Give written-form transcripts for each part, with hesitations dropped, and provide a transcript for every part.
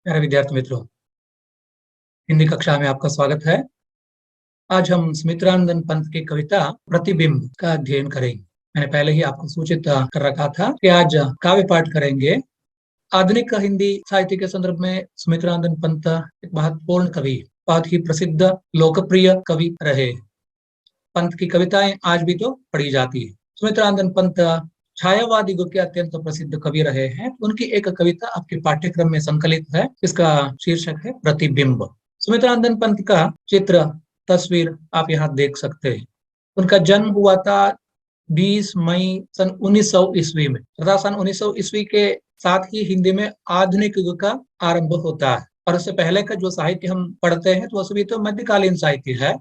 प्यारे विद्यार्थी मित्रों, हिंदी कक्षा में आपका स्वागत है। आज हम सुमित्रानंदन पंत की कविता प्रतिबिंब का अध्ययन करेंगे। मैंने पहले ही आपको सूचित कर रखा था कि आज काव्य पाठ करेंगे। आधुनिक हिंदी साहित्य के संदर्भ में सुमित्रानंदन पंत एक महत्वपूर्ण कवि, बहुत ही प्रसिद्ध लोकप्रिय कवि रहे। पंत की कविताएं आज भी तो पढ़ी जाती है। सुमित्रानंदन पंत छायावादी युग के अत्यंत प्रसिद्ध कवि रहे हैं। उनकी एक कविता आपके पाठ्यक्रम में संकलित है। इसका शीर्षक है प्रतिबिंब। सुमित्रानंदन पंत का चित्र तस्वीर आप यहाँ देख सकते हैं। उनका जन्म हुआ था 20 मई सन 1900 ईस्वी में, तथा सन 1900 ईस्वी के साथ ही हिंदी में आधुनिक युग का आरंभ होता है। और उससे पहले का जो साहित्य हम पढ़ते हैं तो सभी तो मध्यकालीन साहित्य है।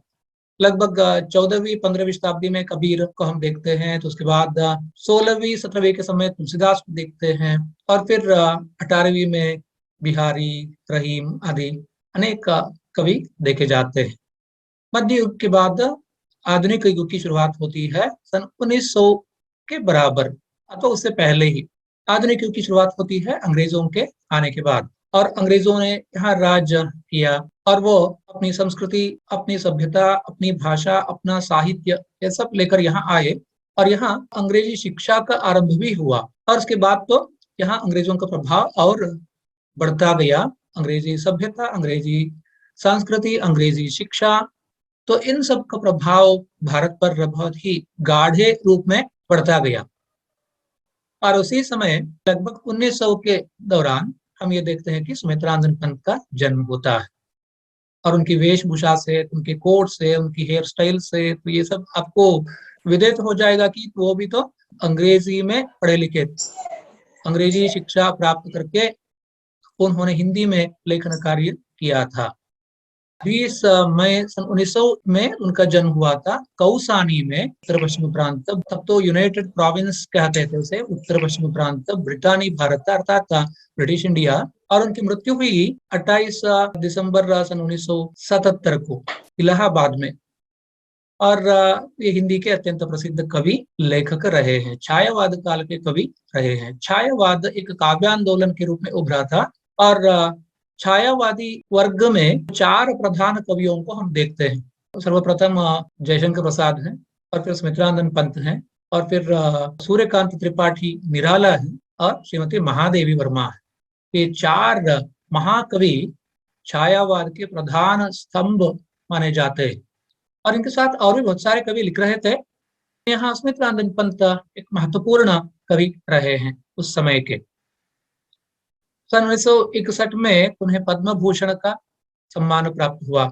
लगभग 14वीं 15वीं शताब्दी में कबीर को हम देखते हैं, तो उसके बाद 16वीं 17वीं के समय तुलसीदास को देखते हैं, और फिर 18वीं में बिहारी, रहीम आदि अनेक कवि देखे जाते हैं। मध्य युग के बाद आधुनिक युग की शुरुआत होती है सन 1900 के बराबर, तो उससे पहले ही आधुनिक युग की शुरुआत होती है अंग्रेजों के आने के बाद। और अंग्रेजों ने यहाँ राज किया और वो अपनी संस्कृति, अपनी सभ्यता, अपनी भाषा, अपना साहित्य ये सब लेकर यहाँ आए, और यहाँ अंग्रेजी शिक्षा का आरंभ भी हुआ। और उसके बाद तो यहाँ अंग्रेजों का प्रभाव और बढ़ता गया। अंग्रेजी सभ्यता, अंग्रेजी संस्कृति, अंग्रेजी शिक्षा, तो इन सब का प्रभाव भारत पर बहुत ही गाढ़े रूप में पड़ता गया। और उसी समय लगभग 1900 के दौरान हम ये देखते हैं कि सुमित्रानंदन पंत का जन्म होता है। और उनकी वेशभूषा से, उनके कोट से, उनकी हेयर स्टाइल से, तो ये सब आपको विदित हो जाएगा कि वो भी तो अंग्रेजी में पढ़े लिखे थे। अंग्रेजी शिक्षा प्राप्त करके उन्होंने हिंदी में लेखन कार्य किया था। 20 मई सन 1900 में उनका जन्म हुआ था कौसानी में, उत्तर पश्चिमी प्रांत। तब तो यूनाइटेड प्रोविंस कहते थे उसे, उत्तर पश्चिमी प्रांत ब्रिटानी भारत अर्थात ब्रिटिश इंडिया। और उनकी मृत्यु हुई 28 दिसंबर सन 1977 को इलाहाबाद में। और ये हिंदी के अत्यंत प्रसिद्ध कवि लेखक रहे हैं, छायावाद काल के कवि रहे हैं। छायावाद एक काव्यांदोलन के रूप में उभरा था, और छायावादी वर्ग में 4 प्रधान कवियों को हम देखते हैं। सर्वप्रथम जयशंकर प्रसाद हैं, और फिर सुमित्रानंदन पंत हैं, और फिर सूर्यकांत त्रिपाठी निराला हैं, और श्रीमती महादेवी वर्मा है। ये 4 महाकवि छायावाद के प्रधान स्तंभ माने जाते हैं। और इनके साथ और भी बहुत सारे कवि लिख रहे थे। यहाँ सुमित्रानंदन पंत एक महत्वपूर्ण कवि रहे हैं उस समय के। सन 1961 में उन्हें पद्म भूषण का सम्मान प्राप्त हुआ,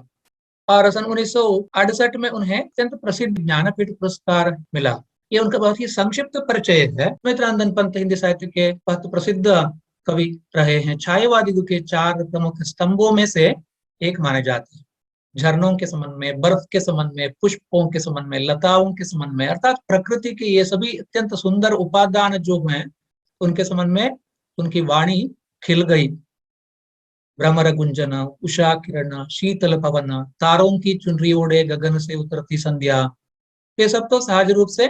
और सन 1968 में उन्हें अत्यंत प्रसिद्ध ज्ञानपीठ पुरस्कार मिला। ये उनका बहुत ही संक्षिप्त परिचय है। सुमित्रानंदन पंत हिंदी साहित्य के बहुत प्रसिद्ध कवि रहे हैं। छायावादी युग के 4 प्रमुख स्तंभों में से एक माने जाते हैं। झरनों के संबंध में, बर्फ के संबंध में, पुष्पों के संबंध में, लताओं के संबंध में, अर्थात प्रकृति के ये सभी अत्यंत सुंदर उपादान जो हैं उनके संबंध में उनकी वाणी खिल गई। भ्रमर गुंजन, उषा किरण, शीतल पवन, तारों की चुनरी ओढ़े गगन से उतरती संध्या, ये सब तो सहज रूप से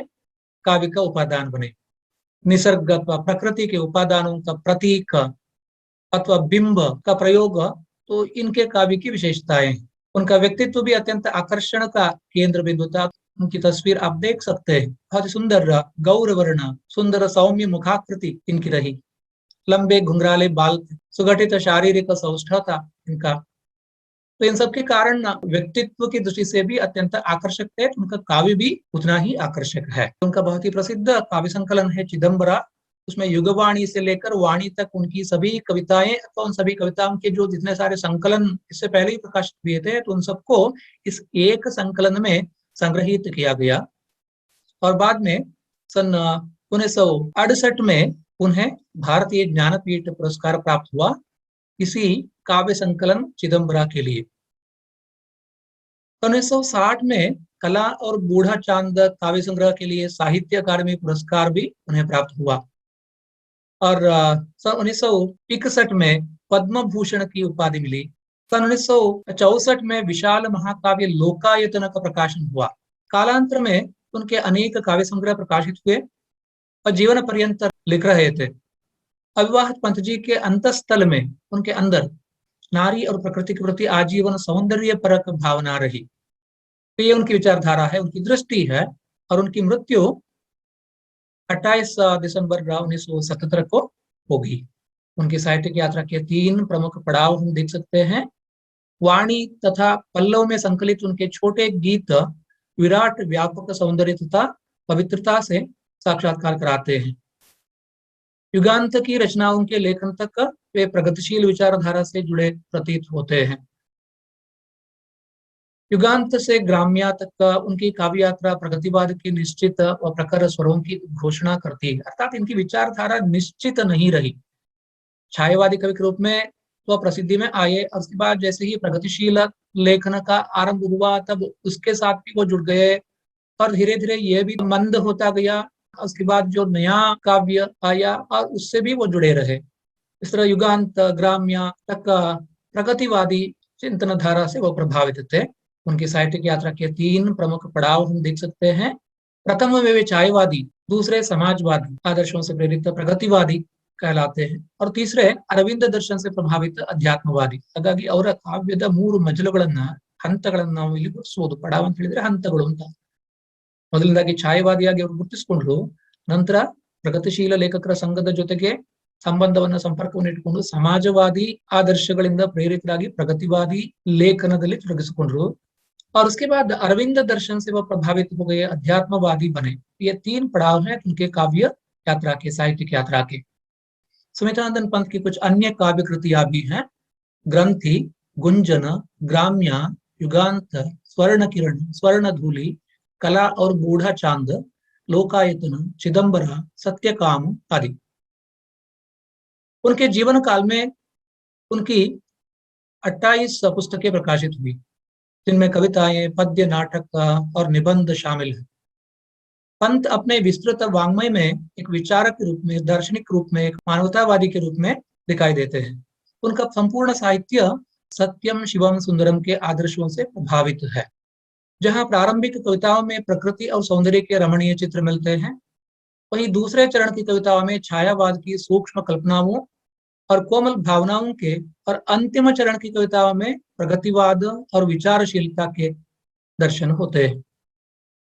काव्य का उपादान बने। निसर्ग अथवा प्रकृति के उपादानों का प्रतीक अथवा बिंब का प्रयोग, तो इनके काव्य की विशेषताएं। उनका व्यक्तित्व भी अत्यंत आकर्षण का केंद्र बिंदु था। उनकी तस्वीर आप देख सकते हैं, बहुत ही सुंदर गौरवर्ण, सुंदर सौम्य मुखाकृति इनकी रही। लंबे घुंघराले बाल, सुगठित शारीरिक सौष्ठव था इनका। तो इन सब के कारण व्यक्तित्व की दृष्टि से भी अत्यंत आकर्षक थे। उनका काव्य भी उतना ही आकर्षक है। उनका बहुत ही प्रसिद्ध काव्य संकलन है चिदम्बरा। उसमें युगवाणी से लेकर वाणी तक उनकी सभी कविताएं, तो उन सभी कविताओं के जो जितने सारे संकलन इससे पहले ही प्रकाशित हुए थे, तो उन सबको इस एक संकलन में संग्रहित किया गया। और बाद में सन 1968 में उन्हें भारतीय ज्ञानपीठ पुरस्कार प्राप्त हुआ इसी काव्य संकलन चिदम्बरा के लिए। 1960 में कला और बूढ़ा चांद काव्य संग्रह के लिए साहित्य अकादमी पुरस्कार भी उन्हें प्राप्त हुआ। और सन 1961 में पद्म भूषण की उपाधि मिली। सन 1964 में विशाल महाकाव्य लोकायतन का प्रकाशन हुआ। कालांतर में उनके अनेक काव्य संग्रह प्रकाशित हुए और जीवन पर्यंत लिख रहे थे। अविवाहित पंत जी के अंतस्थल में, उनके अंदर नारी और प्रकृति के प्रति आजीवन सौंदर्य परक भावना रही। तो ये उनकी विचारधारा है, उनकी दृष्टि है। और उनकी मृत्यु 28 दिसंबर 1977 को होगी। उनकी साहित्यिक यात्रा के 3 प्रमुख पड़ाव हम देख सकते हैं। वाणी तथा पल्लव में संकलित उनके छोटे गीत विराट व्यापक सौंदर्य तथा पवित्रता से साक्षात्कार कराते हैं। युगांत की रचनाओं के लेखन तक वे प्रगतिशील विचारधारा से जुड़े प्रतीत होते हैं। युगांत से ग्राम्या तक उनकी काव्य यात्रा प्रगतिवाद की निश्चित व प्रखर स्वरों की घोषणा करती है, अर्थात इनकी विचारधारा निश्चित नहीं रही। छायावादी कवि के रूप में तो प्रसिद्धि में आए और उसके बाद जैसे ही प्रगतिशील लेखन का आरंभ हुआ तब उसके साथ भी वो जुड़ गए और धीरे धीरे ये भी मंद होता गया। उसके बाद जो नया काव्य आया और उससे भी वो जुड़े रहे। इस तरह युगांत ग्राम्य तक प्रगतिवादी चिंतन धारा से वो प्रभावित थे। उनकी साहित्यिक यात्रा के 3 प्रमुख पड़ाव हम देख सकते हैं। प्रथम में वे छायावादी, दूसरे समाजवादी आदर्शों से प्रेरित प्रगतिवादी कहलाते हैं और तीसरे अरविंद दर्शन से प्रभावित अध्यात्मवादी। ಹಾಗಾಗಿ ಅವರ ಕಾವ್ಯದ 3 ಮಜಲುಗಳನ್ನ ಹಂತಗಳನ್ನ ನಾವು ಇಲ್ಲಿ ಗುರುತಿಸಬಹುದು. ಪಡಾವ ಅಂತ ಹೇಳಿದ್ರೆ ಹಂತಗಳು ಅಂತ. ಮೊದಲನೇದಾಗಿ ಛಾಯಾವಾದಿಯಾಗಿ ಅವರು ಗುರುತಿಸಿಕೊಂಡ್ರು. ನಂತರ ಪ್ರಗತಿಶೀಲ ಲೇಖಕರ ಸಂಘದ ಜೊತೆಗೆ ಸಂಬಂಧವನ್ನ ಸಂಪರ್ಕವನ್ನು ಇಟ್ಟುಕೊಂಡು ಸಮಾಜವಾದಿ ಆದರ್ಶಗಳಿಂದ ಪ್ರೇರಿತರಾಗಿ ಪ್ರಗತಿವಾದಿ लेखनದಲ್ಲಿ ತೊಡಗಿಸಿಕೊಂಡ್ರು। और उसके बाद अरविंद दर्शन से वह प्रभावित हो गए, अध्यात्मवादी बने। ये 3 पड़ाव हैं उनके काव्य यात्रा के, साहित्यिक यात्रा के। सुमित्रानंदन पंत की कुछ अन्य काव्य कृतियां भी हैं। ग्रंथि, गुंजन, ग्राम्या, युगांत, स्वर्ण किरण, स्वर्ण धूलि, कला और बूढ़ा चांद, लोकायतन, चिदंबरा, सत्यकाम आदि। उनके जीवन काल में उनकी 28 पुस्तकें प्रकाशित हुई, जिनमें कविताएं, पद्य, नाटक और निबंध शामिल हैं। पंत अपने विस्तृत वाङ्मय में एक विचारक के रूप में, दार्शनिक रूप में, एक मानवतावादी के रूप में दिखाई देते हैं। उनका संपूर्ण साहित्य सत्यम शिवम सुंदरम के आदर्शों से प्रभावित है। जहां प्रारंभिक कविताओं में प्रकृति और सौंदर्य के रमणीय चित्र मिलते हैं, वहीं दूसरे चरण की कविताओं में छायावाद की सूक्ष्म कल्पनाओं और कोमल भावनाओं के, और अंतिम चरण की कविताओं में प्रगतिवाद और विचारशीलता के दर्शन होते हैं।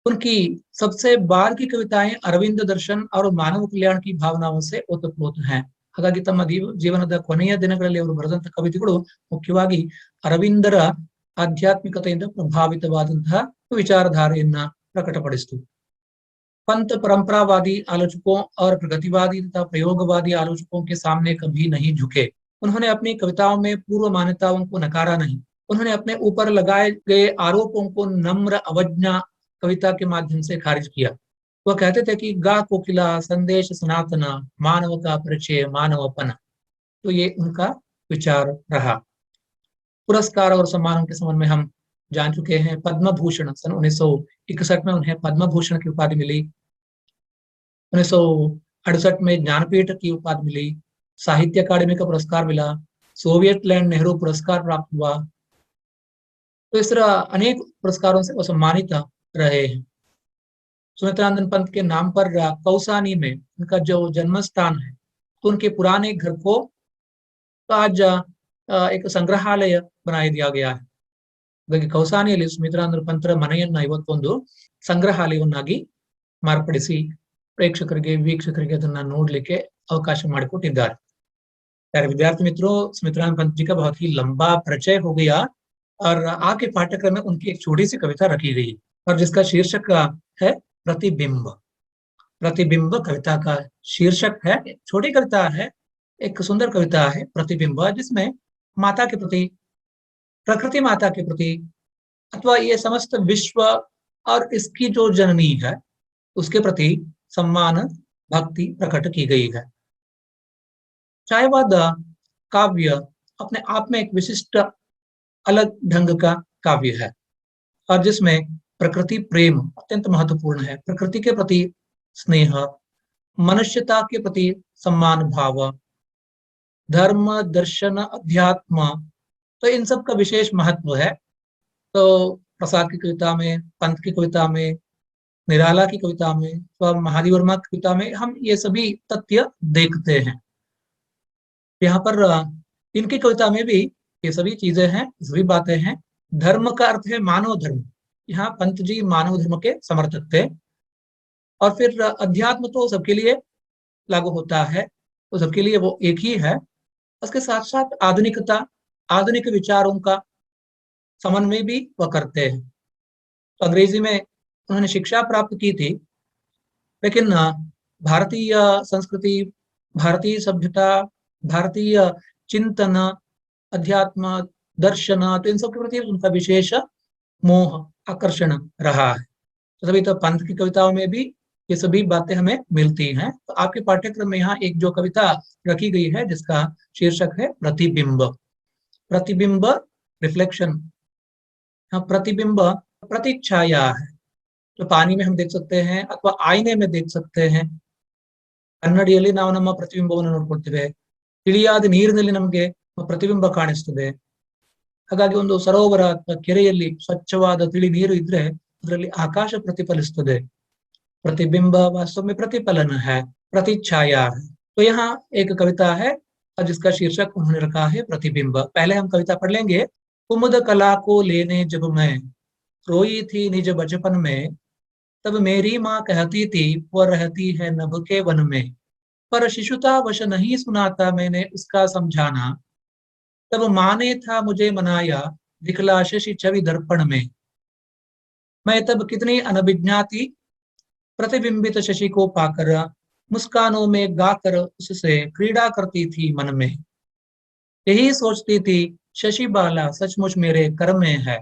उनकी सबसे बाद की कविताएं अरविंद दर्शन और मानव कल्याण की भावनाओं से ओतप्रोत हैं। ಹಾಗಾಗಿ ತಮ್ಮ ಜೀವನದ ಕೊನೆಯ ದಿನಗಳಲ್ಲಿ ಅವರು ಬರೆದಂತಹ ಕವಿತೆಗಳು ಮುಖ್ಯವಾಗಿ ಅರವಿಂದರ ಆಧ್ಯಾತ್ಮಿಕತೆಯಿಂದ ಪ್ರಭಾವಿತವಾದಂತಹ ವಿಚಾರಧಾರೆಯನ್ನ ಪ್ರಕಟಪಡಿಸಿತು। पंत परंपरावादी आलोचकों और प्रगतिवादी तथा प्रयोगवादी आलोचकों के सामने कभी नहीं झुके। उन्होंने अपनी कविताओं में पूर्व मान्यताओं को नकारा नहीं। उन्होंने अपने ऊपर लगाए गए आरोपों को नम्र अवज्ञा कविता के माध्यम से खारिज किया। वह कहते थे कि गा कोकिला संदेश सनातन, मानव का परिचय मानवपन। तो ये उनका विचार रहा। पुरस्कार और सम्मानों के संबंध में हम जान चुके हैं। पद्म भूषण सन 1961 में उन्हें पद्म भूषण की उपाधि मिली। 1968 में ज्ञानपीठ की उपाधि मिली। साहित्य अकादमी का पुरस्कार मिला। सोवियत लैंड नेहरू पुरस्कार प्राप्त हुआ। तो इस तरह अनेक पुरस्कारों से वो सम्मानित रहे हैं। सुमित्रानंदन पंत के नाम पर कौसानी में उनका जो जन्म स्थान है, तो उनके पुराने घर को आज एक संग्रहालय बना दिया गया है। ಕೌಸಾನಿಯಲ್ಲಿ ಸುಮಿತ್ರಾನಂದ ಪಂತರ ಮನೆಯನ್ನ ಇವತ್ತೊಂದು ಸಂಗ್ರಹಾಲಯವನ್ನಾಗಿ ಮಾರ್ಪಡಿಸಿ ಪ್ರೇಕ್ಷಕರಿಗೆ, ವೀಕ್ಷಕರಿಗೆ ಅದನ್ನ ನೋಡ್ಲಿಕ್ಕೆ ಅವಕಾಶ ಮಾಡಿಕೊಟ್ಟಿದ್ದಾರೆ। प्यारे विद्यार्थी मित्रों, सुमित्रानंद पंत जी का बहुत ही लंबा परिचय हो गया और आपके पाठ्यक्रम में उनकी एक छोटी सी कविता रखी गई और जिसका शीर्षक है प्रतिबिंब। प्रतिबिंब कविता का शीर्षक है। छोटी कविता है, एक सुंदर कविता है प्रतिबिंब, जिसमें माता के प्रति, प्रकृति माता के प्रति अथवा ये समस्त विश्व और इसकी जो जननी है उसके प्रति सम्मान, भक्ति प्रकट की गई है। छायावाद काव्य अपने आप में एक विशिष्ट अलग ढंग का काव्य है और जिसमें प्रकृति प्रेम अत्यंत महत्वपूर्ण है। प्रकृति के प्रति स्नेह, मनुष्यता के प्रति सम्मान भाव, धर्म, दर्शन, अध्यात्म, तो इन सब का विशेष महत्व है। तो प्रसाद की कविता में, पंत की कविता में, निराला की कविता में, तो महादेव वर्मा की कविता में हम ये सभी तथ्य देखते हैं। यहाँ पर इनकी कविता में भी ये सभी चीजें हैं, सभी बातें हैं। धर्म का अर्थ है मानव धर्म। यहाँ पंत जी मानव धर्म के समर्थक थे। और फिर अध्यात्म तो सबके लिए लागू होता है, तो सबके लिए वो एक ही है। उसके साथ साथ आधुनिकता, आधुनिक विचारों का समन्वय भी वह करते हैं। तो अंग्रेजी में उन्होंने शिक्षा प्राप्त की थी, लेकिन भारतीय संस्कृति, भारतीय सभ्यता, भारतीय चिंतन, अध्यात्म, दर्शन, तो इन सब के प्रति उनका विशेष मोह, आकर्षण रहा है। तो तभी तो पंत की कविताओं में भी ये सभी बातें हमें मिलती हैं। तो आपके पाठ्यक्रम में यहाँ एक जो कविता रखी गई है जिसका शीर्षक है प्रतिबिंब। प्रतिबिंब, रिफ्लेक्शन। हाँ, प्रतिबिंब प्रतीक छाया है, जो पानी में हम देख सकते हैं अथवा आईने में देख सकते हैं। ಕನ್ನಡಿಯಲ್ಲಿ ನಾವು ನಮ್ಮ ಪ್ರತಿಬಿಂಬವನ್ನು ನೋಡ್ಕೊಳ್ತೇವೆ, ತಿಳಿಯಾದ ನೀರಿನಲ್ಲಿ ನಮಗೆ ಪ್ರತಿಬಿಂಬ ಕಾಣಿಸ್ತದೆ. ಹಾಗಾಗಿ ಒಂದು ಸರೋವರ ಅಥವಾ ಕೆರೆಯಲ್ಲಿ ಸ್ವಚ್ಛವಾದ ತಿಳಿ ನೀರು ಇದ್ರೆ ಅದರಲ್ಲಿ आकाश प्रतिफलिಸ್ತದೆ। प्रतिबिंब वास्तव में प्रतिफलन है, प्रतिछाया है। तो यहाँ एक कविता है जिसका शीर्षक उन्होंने रखा है प्रतिबिंब। पहले हम कविता पढ़ लेंगे। कुमुद कला को लेने जब मैं रोई थी निज बचपन में, तब मेरी माँ कहती थी वह रहती है नभ के वन में, पर शिशुता वश नहीं सुना था मैंने उसका समझाना, तब माँ ने था मुझे मनाया दिखला शशि छवि दर्पण में। मैं तब कितनी अनभिज्ञा थी, प्रतिबिंबित शशि को पाकर मुस्कानों में गाकर उससे क्रीड़ा करती थी मन में। यही सोचती थी शशि बाला सचमुच मेरे कर में है,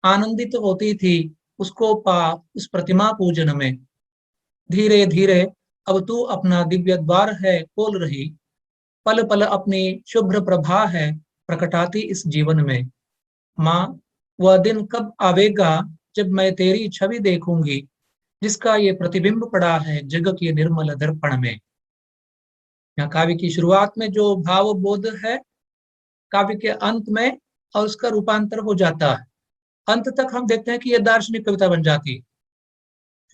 आनंदित होती थी उसको पा उस प्रतिमा पूजन में। धीरे धीरे अब तू अपना दिव्य द्वार है खोल रही, पल पल अपनी शुभ्र प्रभा है प्रकटाती इस जीवन में। माँ, वह दिन कब आवेगा जब मैं तेरी छवि देखूंगी, जिसका ये प्रतिबिंब पड़ा है जग के निर्मल दर्पण में। यहाँ काव्य की शुरुआत में जो भाव बोध है, काव्य के अंत में और उसका रूपांतर हो जाता है। अंत तक हम देखते हैं कि यह दार्शनिक कविता बन जाती है।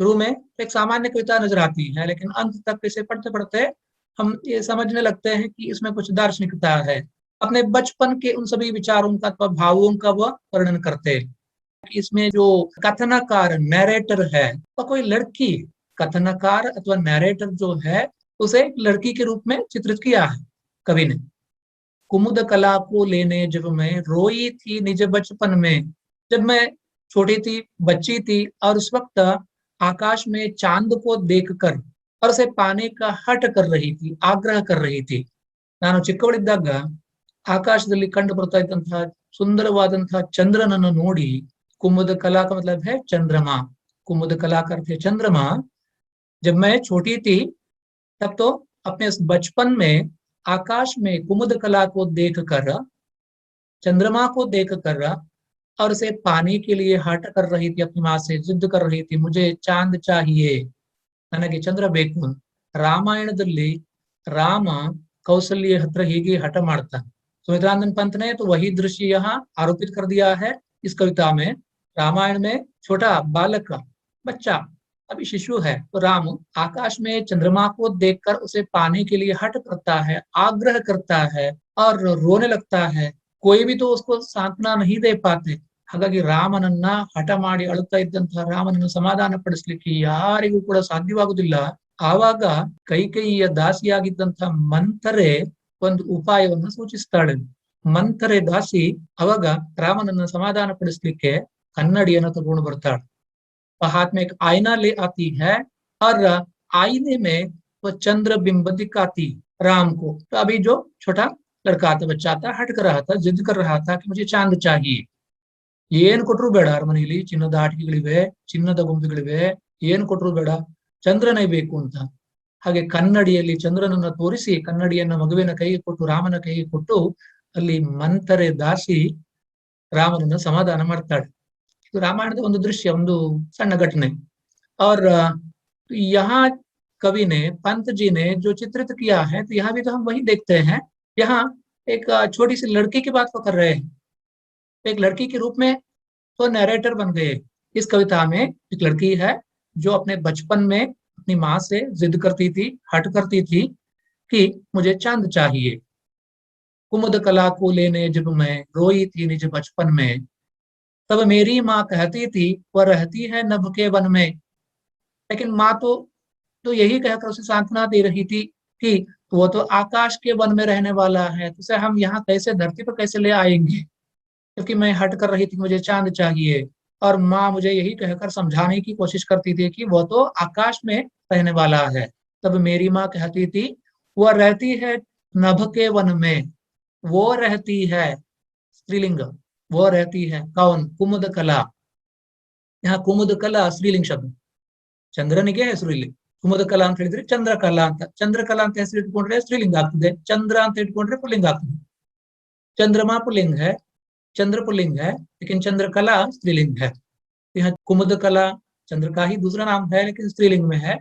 शुरू में एक सामान्य कविता नजर आती है, लेकिन अंत तक इसे पढ़ते पढ़ते हम ये समझने लगते हैं कि इसमें कुछ दार्शनिकता है। अपने बचपन के उन सभी विचारों का अथवा भावों का वह वर्णन करते हैं। इसमें जो कथनकार, नैरेटर है, वह कोई लड़की, कथनकार अथवा नैरेटर जो है उसे एक लड़की के रूप में चित्रित किया है कवि ने। कुमुद कला को लेने जब मैं रोई थी निज बचपन में, जब मैं छोटी थी, बच्ची थी, और उस वक्त आकाश में चांद को देखकर और उसे पाने का हट कर रही थी, ಆಗ್ರಹ कर रही थी। ನಾನು ಚಿಕ್ಕವಳಿದ್ದಾಗ ಆಕಾಶದಲ್ಲಿ ಕಂಡು ಬರ್ತಾ ಇದ್ದಂತಹ ಸುಂದರವಾದಂತಹ ಚಂದ್ರನನ್ನು ನೋಡಿ, कुमुद कला का मतलब है चंद्रमा, कुमुद कला का अर्थ है चंद्रमा। जब मैं छोटी थी तब तो अपने उस बचपन में आकाश में कुमुद कला को देखकर, चंद्रमा को देखकर और उसे पाने के लिए हट कर रही थी, अपनी माँ से जिद कर रही थी, मुझे चांद चाहिए, ನನಗೆ ಚಂದ್ರ ಬೇಕು। ರಾಮಾಯಣದಲ್ಲಿ राम कौशल्य हत्र ಹೀಗೆ हट ಮಾಡ್ತಾನೆ। सुमित्रानंद पंत ने तो वही दृश्य यहाँ आरोपित कर दिया है इस कविता में। रामायण में छोटा बालक, बच्चा, अभी शिशु है, तो राम आकाश में चंद्रमा को देखकर उसे पाने के लिए हट करता है, आग्रह करता है और रोने लगता है। कोई भी तो उसको सांत्वना नहीं दे पाते। ಹಾಗಾಗಿ ರಾಮನನ್ನ ಹಠ ಮಾಡಿ ಅಳುತ್ತಾ ಇದ್ದಂತಹ ರಾಮನನ್ನು ಸಮಾಧಾನ ಪಡಿಸ್ಲಿಕ್ಕೆ ಯಾರಿಗೂ ಕೂಡ ಸಾಧ್ಯವಾಗುವುದಿಲ್ಲ। ಆವಾಗ ಕೈಕೇಯಿಯ ದಾಸಿಯಾಗಿದ್ದಂತಹ ಮಂಥರೆ ಒಂದು ಉಪಾಯವನ್ನು ಸೂಚಿಸ್ತಾಳೆ। ಮಂಥರೆ ದಾಸಿ ಅವಾಗ ರಾಮನನ್ನ ಸಮಾಧಾನ ಪಡಿಸ್ಲಿಕ್ಕೆ ಕನ್ನಡಿಯನ್ನು ತಗೊಂಡು ಬರ್ತಾಳೆ। हाथ में एक आईना ले आती है और आईने में वो चंद्र बिंब दिखाती राम को। तो अभी जो छोटा लड़का था, बच्चा था, हट कर रहा था, जिद कर रहा था कि मुझे चांद चाहिए। ಏನ್ ಕೊಟ್ರು ಬೇಡ, ಅರಮನೆಯಲ್ಲಿ ಚಿನ್ನದ ಆಟಿಕೆಗಳಿವೆ, ಚಿನ್ನದ ಗೊಂಬೆಗಳಿವೆ, ಏನ್ ಕೊಟ್ರು ಬೇಡ, ಚಂದ್ರನೇ ಬೇಕು ಅಂತ। ಹಾಗೆ ಕನ್ನಡಿಯಲ್ಲಿ ಚಂದ್ರನನ್ನ ತೋರಿಸಿ ಕನ್ನಡಿಯನ್ನ ಮಗುವಿನ ಕೈಗೆ ಕೊಟ್ಟು, ರಾಮನ ಕೈಗೆ ಕೊಟ್ಟು, ಅಲ್ಲಿ ಮಂಥರೆ ದಾಸಿ ರಾಮನನ್ನ ಸಮಾಧಾನ ಮಾಡ್ತಾಳೆ। ಇದು ರಾಮಾಯಣದ ಒಂದು ದೃಶ್ಯ, ಒಂದು ಸಣ್ಣ घटने। और यहाँ कवि ने, पंत जी ने जो चित्रित किया है, तो यहाँ भी तो हम वही देखते हैं। यहाँ एक छोटी सी लड़की की बात वो कर रहे हैं, एक लड़की के रूप में तो नैरेटर बन गए। इस कविता में एक लड़की है जो अपने बचपन में अपनी माँ से जिद करती थी, हट करती थी कि मुझे चांद चाहिए। कुमुद कला को लेने जब मैं रोई थी निज बचपन में, तब मेरी माँ कहती थी वह रहती है नभ के वन में। लेकिन माँ तो यही कहकर उसे सांत्वना दे रही थी कि वो तो आकाश के वन में रहने वाला है, तो उसे हम यहाँ कैसे धरती पर कैसे ले आएंगे। क्योंकि मैं हट कर रही थी, मुझे चांद चाहिए। और माँ मुझे यही कहकर समझाने की कोशिश करती थी कि वो तो आकाश में रहने वाला है। तब मेरी माँ कहती थी वह रहती है नभ के वन में। वो रहती है स्त्रीलिंग, वो रहती है कौन? कुमुद कला। यहाँ कुमुद कला स्त्रीलिंग शब्द, ಚಂದ್ರನಿಗೆ ಹೆಸರು ಇಲ್ಲಿ ಕುಮುದಕಲಾ ಅಂತ ಹೇಳಿದ್ರೆ ಚಂದ್ರಕಲಾ ಅಂತ. ಚಂದ್ರಕಲಾ ಅಂತ ಹೆಸರು ಇಟ್ಕೊಂಡ್ರೆ ಸ್ತ್ರೀಲಿಂಗ ಆಗ್ತದೆ, ಚಂದ್ರ ಅಂತ ಇಟ್ಕೊಂಡ್ರೆ ಪುಲ್ಲಿಂಗ ಆಗ್ತದೆ. चंद्रमा पुल्लिंग है, चंद्र पुल्लिंग है, लेकिन चंद्रकला स्त्रीलिंग है। यहाँ कुमुद कला चंद्र का ही दूसरा नाम है, लेकिन स्त्रीलिंग में है।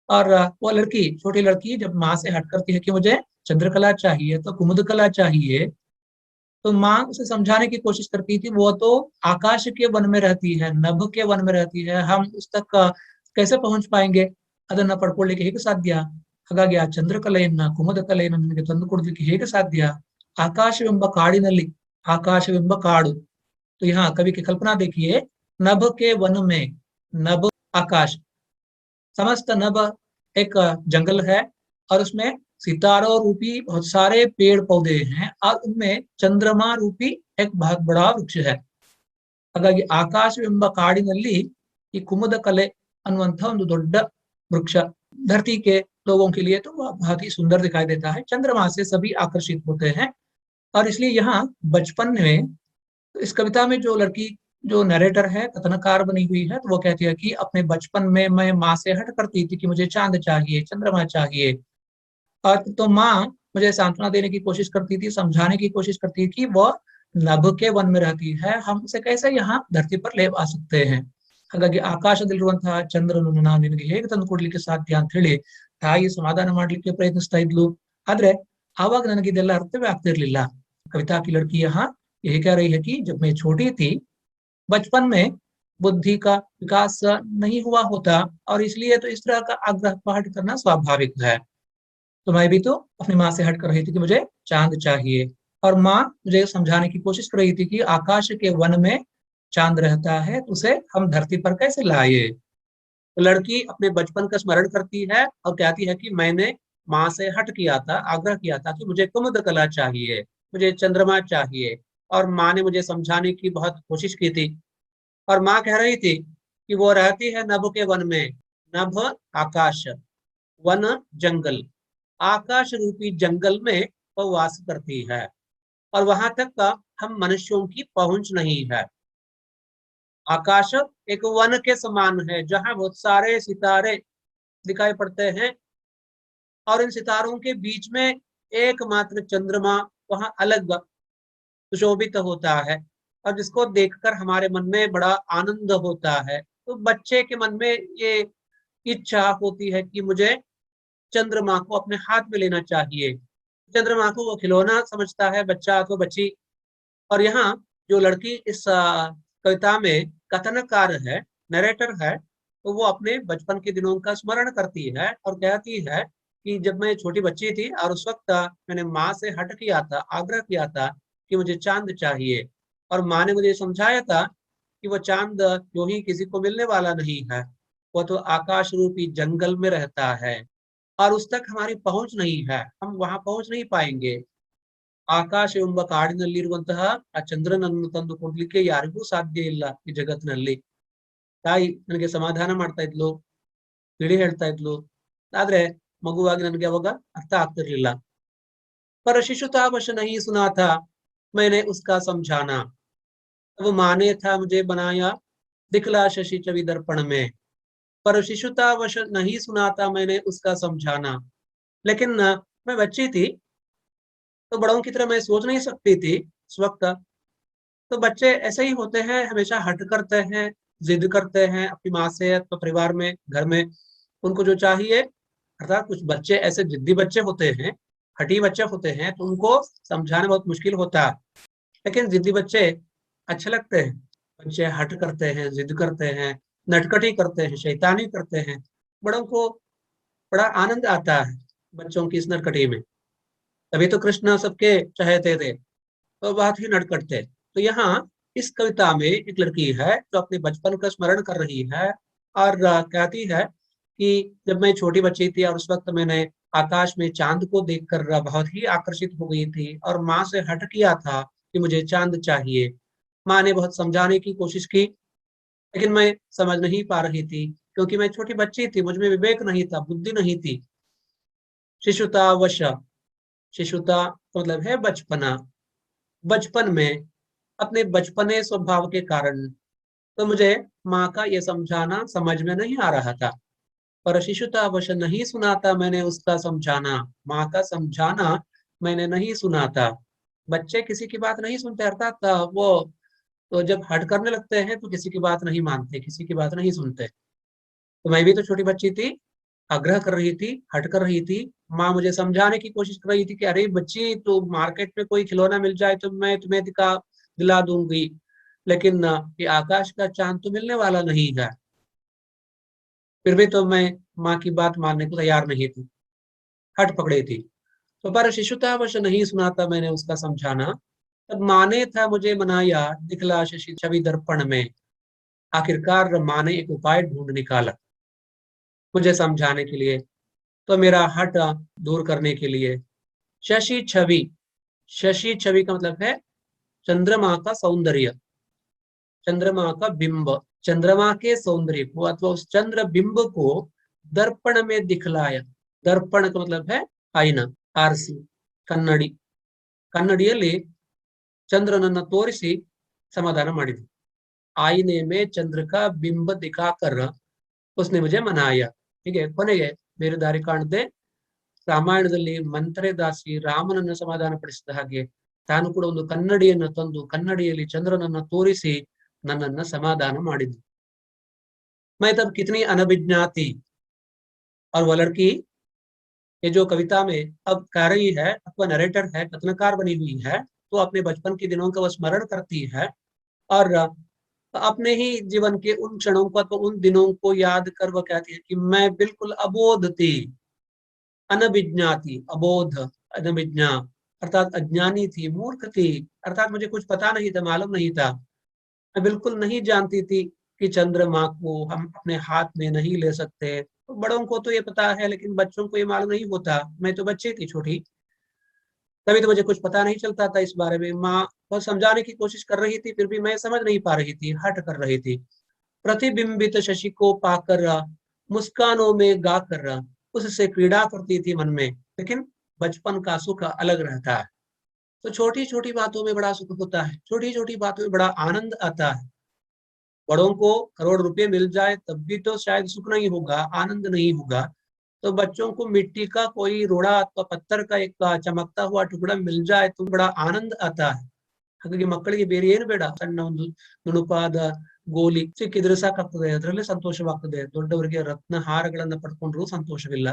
और वो लड़की, छोटी लड़की जब माँ से हट करती है कि मुझे चंद्रकला चाहिए तो कुमुद कला चाहिए, तो माँ उसे समझाने की कोशिश करती थी वो तो आकाश के वन में रहती है, नभ के वन में रहती है, हम उस तक कैसे पहुंच पाएंगे। ಅದನ್ನ ಪಡ್ಕೊಳ್ಳಿಕ್ಕೆ ಹೇಗೆ ಸಾಧ್ಯ? ಹಾಗಾಗಿ ಆ ಚಂದ್ರಕಲೆಯನ್ನ, ಕುಮುದ ಕಲೆಯನ್ನ ನನಗೆ ತಂದು ಕೊಡ್ಲಿಕ್ಕೆ ಹೇಗೆ ಸಾಧ್ಯ? आकाशವೆಂಬ काड़िनल्ली, आकाशವೆಂಬ काड़ु। तो यहाँ कवि की कल्पना देखिए, नभ के वन में, नभ आकाश, समस्त नभ एक जंगल है और उसमें सितारों रूपी बहुत सारे पेड़ पौधे हैं और उनमें चंद्रमा रूपी एक बहुत बड़ा वृक्ष है। ಹಾಗಾಗಿ ಆಕಾಶವೆಂಬ ಕಾಡಿನಲ್ಲಿ ಈ ಕುಮುದ ಕಲೆ ಅನ್ನುವಂಥ ಒಂದು ದೊಡ್ಡ वृक्ष धरती के लोगों के लिए तो बहुत ही सुंदर दिखाई देता है। चंद्रमा से सभी आकर्षित होते हैं। और इसलिए यहाँ बचपन में, इस कविता में जो लड़की, जो नरेटर है, कथनकार बनी हुई है, तो वो कहती है कि अपने बचपन में मैं माँ से हट करती थी कि मुझे चांद चाहिए, चंद्रमा चाहिए। और तो माँ मुझे सांत्वना देने की कोशिश करती थी, समझाने की कोशिश करती थी कि वह नभ के वन में रहती है, हम उसे कैसे यहाँ धरती पर ले आ सकते हैं। ಹಾಗಾಗಿ ಆಕಾಶದಲ್ಲಿರುವಂತಹ ಚಂದ್ರನನ್ನು ನಾನು ನಿನಗೆ ಹೇಗೆ ತಂದು ಕೊಡ್ಲಿಕ್ಕೆ ಸಾಧ್ಯ ಅಂತ ಹೇಳಿ ತಾಯಿ ಸಮಾಧಾನ ಮಾಡ್ಲಿಕ್ಕೆ ಪ್ರಯತ್ನಿಸ್ತಾ ಇದ್ಲು. ಆದ್ರೆ आवाग ನನಗೆ ಇದೆಲ್ಲ ಅರ್ಥವೇ ಆಗ್ತಿರ್ಲಿಲ್ಲ। कविता की लड़की यहाँ यही कह रही है कि जब मैं छोटी थी, बचपन में बुद्धि का विकास नहीं हुआ होता और इसलिए तो इस तरह का आग्रह प्रकट करना स्वाभाविक है। तो मैं भी तो अपनी माँ से हट कर रही थी कि मुझे चांद चाहिए, और माँ मुझे समझाने की कोशिश कर रही थी कि आकाश के वन में चांद रहता है, तो उसे हम धरती पर कैसे लाए। तो लड़की अपने बचपन का स्मरण करती है और कहती है कि मैंने माँ से हट किया था, आग्रह किया था कि मुझे कुमुद कला चाहिए, मुझे चंद्रमा चाहिए। और माँ ने मुझे समझाने की बहुत कोशिश की थी। और माँ कह रही थी कि वो रहती है नभ के वन में। नभ आकाश, वन जंगल, आकाश रूपी जंगल में वो वास करती है और वहां तक का हम मनुष्यों की पहुंच नहीं है। आकाश एक वन के समान है जहां बहुत सारे सितारे दिखाई पड़ते हैं और इन सितारों के बीच में एकमात्र चंद्रमा वहां अलग सुशोभित होता है और जिसको देखकर हमारे मन में बड़ा आनंद होता है। तो बच्चे के मन में ये इच्छा होती है कि मुझे चंद्रमा को अपने हाथ में लेना चाहिए। चंद्रमा को वो खिलौना समझता है बच्चा तो बच्ची। और यहाँ जो लड़की इस कविता में कथनकार है, नरेटर है, तो वो अपने बचपन के दिनों का स्मरण करती है और कहती है कि जब मैं छोटी बच्ची थी और उस वक्त मैंने माँ से हट किया था, आग्रह किया था कि मुझे चांद चाहिए, और माँ ने मुझे समझाया था कि वो चांद यूं ही किसी को मिलने वाला नहीं है, वो तो आकाश रूपी जंगल में रहता है और उस तक हमारी पहुंच नहीं है, हम वहां पहुंच नहीं पाएंगे। ಆಕಾಶವೆಂಬ ಕಾಡಿನಲ್ಲಿರುವಂತಹ ಆ ಚಂದ್ರನನ್ನು ತಂದು ಕೊಡ್ಲಿಕ್ಕೆ ಯಾರಿಗೂ ಸಾಧ್ಯ ಇಲ್ಲ ಈ ಜಗತ್ತಿನಲ್ಲಿ। ತಾಯಿ ನನಗೆ ಸಮಾಧಾನ ಮಾಡ್ತಾ ಇದ್ಲು, ತಿಳಿ ಹೇಳ್ತಾ ಇದ್ಲು, ಆದ್ರೆ ಮಗುವಾಗಿ ನನಗೆ ಅವಾಗ ಅರ್ಥ ಆಗ್ತಿರ್ಲಿಲ್ಲ। पर शिशुतावश नहीं सुना था मैंने उसका समझाना, वो माँ ने था मुझे बनाया दिखला शशि छवि दर्पण में। पर शिशुतावश नहीं सुना था मैंने उसका समझाना। लेकिन मैं बच्ची थी तो बड़ों की तरह मैं सोच नहीं सकती थी उस वक्त। तो बच्चे ऐसे ही होते हैं, हमेशा हट करते हैं, जिद करते हैं अपनी माँ से, तो परिवार में, घर में उनको जो चाहिए। अर्थात कुछ बच्चे ऐसे जिद्दी बच्चे होते हैं, हठी बच्चे होते हैं, तो उनको समझाना बहुत मुश्किल होता है। लेकिन जिद्दी बच्चे अच्छे लगते हैं। बच्चे हट करते हैं, जिद करते हैं, नटखटी करते हैं, शैतानी करते हैं, बड़ों को बड़ा आनंद आता है बच्चों की इस नटखटी में। तभी तो कृष्ण सबके चाहते थे, तो बहुत ही नटखट थे। तो यहाँ इस कविता में एक लड़की है जो अपने बचपन का स्मरण कर रही है और कहती है कि जब मैं छोटी बच्ची थी और उस वक्त मैंने आकाश में चांद को देखकर बहुत ही आकर्षित हो गई थी और माँ से हठ किया था कि मुझे चांद चाहिए। माँ ने बहुत समझाने की कोशिश की, लेकिन मैं समझ नहीं पा रही थी क्योंकि मैं छोटी बच्ची थी, मुझ में विवेक नहीं था, बुद्धि नहीं थी। शिशुतावश, शिशुता मतलब है बचपना। बचपन में अपने बचपने स्वभाव के कारण तो मुझे माँ का ये समझाना समझ में नहीं आ रहा था। पर शिशुतावश नहीं सुना था मैंने उसका समझाना, माँ का समझाना मैंने नहीं सुना था। बच्चे किसी की बात नहीं सुनते, अर्थात वो तो जब हट करने लगते हैं तो किसी की बात नहीं मानते, किसी की बात नहीं सुनते। तो मैं भी तो छोटी बच्ची थी, आग्रह कर रही थी, हट कर रही थी। माँ मुझे समझाने की कोशिश कर रही थी कि अरे बच्ची, तो मार्केट में कोई खिलौना मिल जाए तो मैं तुम्हें दिला दूंगी, लेकिन ये आकाश का चांद तो मिलने वाला नहीं है। फिर भी तो मैं माँ की बात मानने को तैयार नहीं थी, हट पकड़ी थी। तो पर शिशुतावश नहीं सुना था मैंने उसका समझाना। तब माँ ने था मुझे मनाया, दिखला शशि छवि दर्पण में। आखिरकार माँ ने एक उपाय ढूंढ निकाला मुझे समझाने के लिए, तो मेरा हट दूर करने के लिए। शशि छवि, शशि छवि का मतलब है चंद्रमा का सौंदर्य, चंद्रमा का बिंब। चंद्रमा के सौंदर्य को अथवा उस चंद्र बिंब को दर्पण में दिखलाया। दर्पण का मतलब है आईना, आरसी, कन्नड़ी। कन्नಡಿಯಲ್ಲಿ चंद्रನನ್ನ ತೋರಿಸಿ समाधान ಮಾಡಿದ್ರು। आईने में चंद्र का बिंब दिखाकर उसने मुझे मनाया। ಹೀಗೆ ಕೊನೆಗೆ ಬೇರೆ ದಾರಿ ಕಾಣದೆ ರಾಮಾಯಣದಲ್ಲಿ ಮಂತ್ರೆದಾಸಿ ರಾಮನನ್ನ ಸಮಾಧಾನ ಪಡಿಸಿದ ಹಾಗೆ ತಾನು ಕೂಡ ಒಂದು ಕನ್ನಡಿಯನ್ನು ತಂದು ಕನ್ನಡಿಯಲ್ಲಿ ಚಂದ್ರನನ್ನ ತೋರಿಸಿ नन्नन्न समाधान ಮಾಡಿದ್ಲು। मैं तब कितनी अनभिज्ञा थी। और वह लड़की ये जो कविता में अब कह रही है अथवा नरेटर है, कथनकार बनी हुई है, तो अपने बचपन के दिनों का वह स्मरण करती है और अपने ही जीवन के उन क्षणों को अथवा उन दिनों को याद कर वह कहती है कि मैं बिल्कुल अबोध थी, अनभिज्ञा थी। अबोध, अनभिज्ञा अर्थात अज्ञानी थी, मूर्ख थी, अर्थात मुझे कुछ पता नहीं था, मालूम नहीं था। मैं बिल्कुल नहीं जानती थी कि चंद्रमा को हम अपने हाथ में नहीं ले सकते। तो बड़ों को तो ये पता है, लेकिन बच्चों को ये मालूम नहीं होता। मैं तो बच्ची थी छोटी, तभी तो मुझे कुछ पता नहीं चलता था इस बारे में। माँ बहुत समझाने की कोशिश कर रही थी, फिर भी मैं समझ नहीं पा रही थी, हट कर रही थी। प्रतिबिंबित शशि को पाकर मुस्कानों में गा कर उससे क्रीड़ा करती थी मन में। लेकिन बचपन का सुख अलग रहता है। तो छोटी छोटी बातों में बड़ा सुख होता है, छोटी छोटी बातों में बड़ा आनंद आता है। बड़ों को करोड़ रुपए मिल जाए तब भी तो शायद सुख नहीं होगा, आनंद नहीं होगा। तो बच्चों को मिट्टी का कोई रोड़ा अथवा पत्थर का एक चमकता हुआ टुकड़ा मिल जाए तो बड़ा आनंद आता है। ಹಾಗಾಗಿ ಮಕ್ಕಳಿಗೆ ಬೇರೆ ಏನು ಬೇಡ, ಸಣ್ಣ ಒಂದು ನುಣುಪಾದ ಗೋಲಿ ಸಿಕ್ಕಿದ್ರೆ ಸಾಕಾಗ್ತದೆ, ಅದರಲ್ಲೇ ಸಂತೋಷವಾಗ್ತದೆ। ದೊಡ್ಡವರಿಗೆ ರತ್ನ ಹಾರಗಳನ್ನ ಪಡ್ಕೊಂಡ್ರು ಸಂತೋಷವಿಲ್ಲ,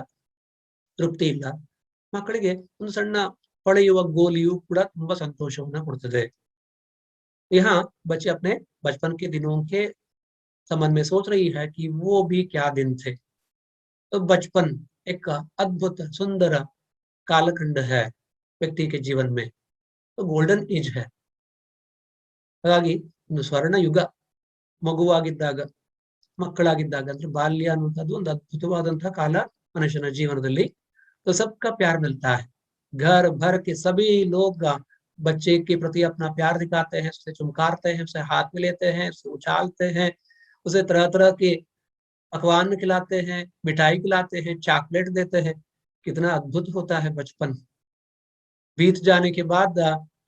ತೃಪ್ತಿ ಇಲ್ಲ। ಮಕ್ಕಳಿಗೆ ಒಂದು ಸಣ್ಣ ಹೊಳೆಯುವ ಗೋಲಿಯು ಕೂಡ ತುಂಬಾ ಸಂತೋಷವನ್ನ ಕೊಡ್ತದೆ। यहाँ बच्चे अपने बचपन के दिनों के संबंध में सोच रही है कि वो भी क्या दिन थे। तो बचपन एक अद्भुत सुंदर कालखंड है व्यक्ति के जीवन में, तो गोल्डन एज है। ಹಾಗಾಗಿ ಒಂದು ಸ್ವರ್ಣ ಯುಗ, ಮಗುವಾಗಿದ್ದಾಗ, ಮಕ್ಕಳಾಗಿದ್ದಾಗ ಅಂದ್ರೆ ಬಾಲ್ಯ ಅನ್ನುವಂಥದ್ದು ಒಂದು ಅದ್ಭುತವಾದಂತಹ ಕಾಲ ಮನುಷ್ಯನ ಜೀವನದಲ್ಲಿ। तो सबका प्यार मिलता है, घर भर के सभी लोग बच्चे के प्रति अपना प्यार दिखाते हैं, उसे चुमकारते हैं, उसे हाथ में लेते हैं, उसे उछालते हैं, उसे तरह तरह के पकवान खिलाते हैं, मिठाई खिलाते हैं, चॉकलेट देते हैं। कितना अद्भुत होता है बचपन। बीत जाने के बाद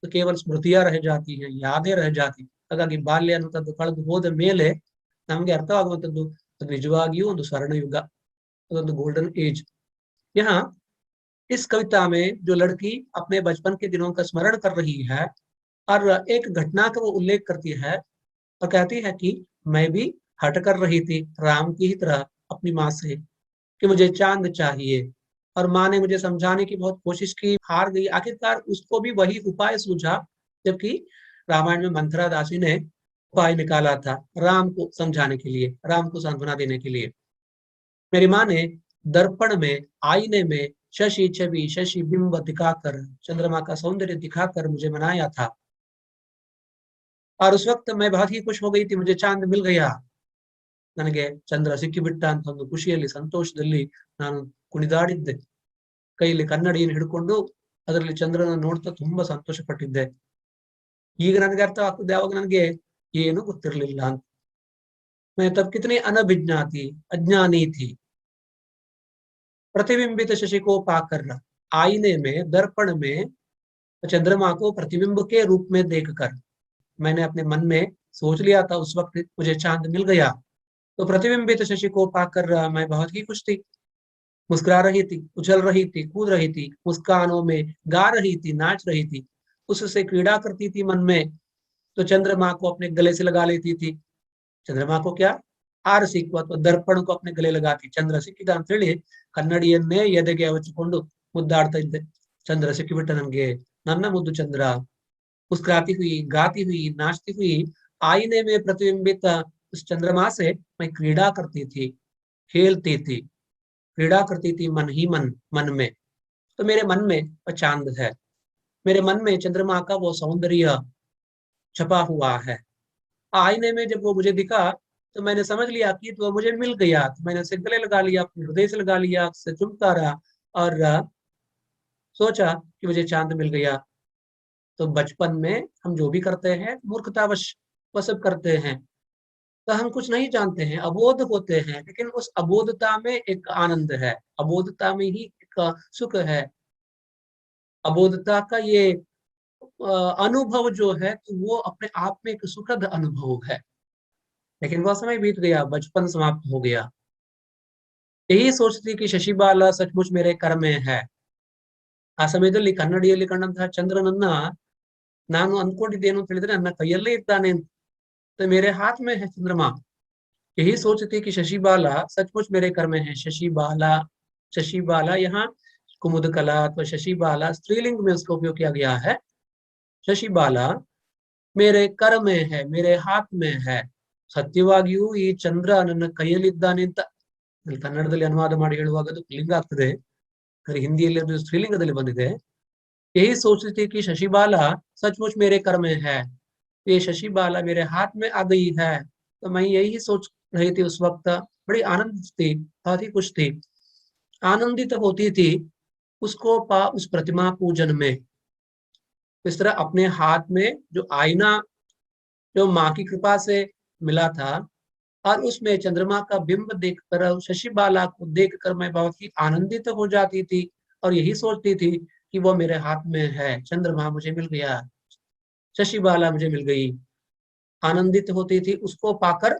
तो केवल स्मृतियां रह जाती हैं, यादें रह जाती। ಹಾಗಾಗಿ ಬಾಲ್ಯ ಅನ್ನುವಂಥದ್ದು ಕಳೆದು ಹೋದ ಮೇಲೆ ನಮಗೆ ಅರ್ಥವಾಗುವಂಥದ್ದು ಅದು ನಿಜವಾಗಿಯೂ ಒಂದು ಸ್ವರ್ಣ ಯುಗ, ಅದೊಂದು गोल्डन एज। यहाँ इस कविता में जो लड़की अपने बचपन के दिनों का स्मरण कर रही है और एक घटना का वो उल्लेख करती है और कहती है कि मैं भी हट कर रही थी राम की ही तरह अपनी माँ से कि मुझे चांद चाहिए। और माँ ने मुझे समझाने की बहुत कोशिश की, हार गई। आखिरकार उसको भी वही उपाय सूझा, जबकि रामायण में मंथरा दासी ने उपाय निकाला था राम को समझाने के लिए, राम को सांत्वना देने के लिए। मेरी माँ ने दर्पण में, आईने में शशि छवि शशि बिंब दिखाकर, चंद्रमा का सौंदर्य दिखाकर मुझे मनाया था। और उस वक्त मैं बहुत ही खुश हो गई थी, मुझे चांद मिल गया। ನನಗೆ ಚಂದ್ರ ಸಿಕ್ಕಿಬಿಟ್ಟ ಅಂತ ಒಂದು ಖುಷಿಯಲ್ಲಿ ಸಂತೋಷದಲ್ಲಿ ನಾನು ಕುಣಿದಾಡಿದ್ದೆ. ಕೈಯಲ್ಲಿ ಕನ್ನಡಿಯನ್ನು ಹಿಡ್ಕೊಂಡು ಅದರಲ್ಲಿ ಚಂದ್ರನ ನೋಡ್ತಾ ತುಂಬಾ ಸಂತೋಷ ಪಟ್ಟಿದ್ದೆ. ಈಗ ನನಗೆ ಅರ್ಥ ಆಗ್ತದೆ, ಯಾವಾಗ ನನಗೆ ಏನು ಗೊತ್ತಿರಲಿಲ್ಲ ಅಂತ. मैं तब कितनी अनभिज्ञा थी, अज्ञानी थी। प्रतिबिंबित शशि को पाकर, आईने में दर्पण में चंद्रमा को प्रतिबिंब के रूप में देखकर मैंने अपने मन में सोच लिया था, उस वक्त मुझे चांद मिल गया। तो प्रतिबिंबित शशि को पाकर मैं बहुत ही खुश थी, मुस्कुरा रही थी, उछल रही थी, कूद रही थी, मुस्कानों में गा रही थी, नाच रही थी, उससे क्रीड़ा करती थी मन में। तो चंद्रमा को अपने गले से लगा लेती थी। चंद्रमा को क्या, ಆರಸಿಕ್ಕು ಅಥವಾ ದರ್ಪಣಕ್ಕೂ अपने गले लगाती। ಚಂದ್ರ ಸಿಕ್ಕಿದ ಅಂತ ಹೇಳಿ ಕನ್ನಡಿಯನ್ನೇ ಎದೆಗೆ ಹಚ್ಚಿಕೊಂಡು ಮುದ್ದಾಡ್ತಾ ಇದ್ದೆ. ಚಂದ್ರ ಸಿಕ್ಕಿಬಿಟ್ಟ ನನ್ಗೆ, ನನ್ನ ಮುದ್ದು ಚಂದ್ರ। मुस्कुराती हुई, गाती हुई, नाचती हुई, आईने में प्रतिबिंबित उस चंद्रमा से मैं क्रीड़ा करती थी, खेलती थी, क्रीड़ा करती थी मन ही मन, मन में। तो मेरे मन में वह चांद है, मेरे मन में चंद्रमा का वो सौंदर्य छपा हुआ है। आईने में जब वो मुझे दिखा तो मैंने समझ लिया कि तो मुझे मिल गया। तो मैंने उसे गले लगा लिया, अपने हृदय से लगा लिया, उससे चुमता रहा और सोचा कि मुझे चांद मिल गया। तो बचपन में हम जो भी करते हैं मूर्खतावश वह सब करते हैं। तो हम कुछ नहीं जानते हैं, अबोध होते हैं, लेकिन उस अबोधता में एक आनंद है, अबोधता में ही एक सुख है। अबोधता का ये अनुभव जो है, तो वो अपने आप में एक सुखद अनुभव है। लेकिन वह समय बीत गया, बचपन समाप्त हो गया। यही सोचती कि शशिबाला सचमुच मेरे कर में है। ಆ ಸಮಯದಲ್ಲಿ ಕನ್ನಡಿಯಲ್ಲಿ ಕಂಡಂತಹ ಚಂದ್ರನನ್ನ ನಾನು ಅಂದ್ಕೊಂಡಿದ್ದೇನು ಅಂತ ಹೇಳಿದ್ರೆ ನನ್ನ ಕೈಯಲ್ಲೇ ಇದ್ದಾನೆ ಅಂತ। मेरे हाथ में है चंद्रमा। यही सोचती कि शशिबाला सचमुच मेरे कर में है। शशिबाला, शशिबाला यहाँ कुमुद कला अथवा शशिबाला स्त्रीलिंग में उसका उपयोग किया गया है। शशिबाला मेरे कर में है, मेरे हाथ में है। ಸತ್ಯವಾಗಿಯೂ ಈ ಚಂದ್ರ ನನ್ನ ಕೈಯಲ್ಲಿದ್ದಾನೆ ಅಂತ ಕನ್ನಡದಲ್ಲಿ ಅನುವಾದ ಮಾಡಿ ಹೇಳುವಾಗ ಅದು ಲಿಂಗ ಆಗ್ತದೆ, ಹಿಂದಿಯಲ್ಲಿ ಅದು ಸ್ತ್ರೀಲಿಂಗದಲ್ಲಿ ಬಂದಿದೆ। यही सोचती थी कि शशिबाला सचमुच मेरे कर में है, ये शशिबाला मेरे हाथ में आ गई है। तो मैं यही सोच रही थी उस वक्त, बड़ी आनंदित थी, बहुत ही खुश थी, आनंदित होती थी उसको उस प्रतिमा पूजन में। इस तरह अपने हाथ में जो आईना जो माँ की कृपा से मिला था और उसमें चंद्रमा का बिंब देखकर, शशिबाला को देखकर मैं बहुत ही आनंदित हो जाती थी और यही सोचती थी कि वो मेरे हाथ में है, चंद्रमा मुझे मिल गया, शशिबाला मुझे मिल गई। आनंदित होती थी उसको पाकर।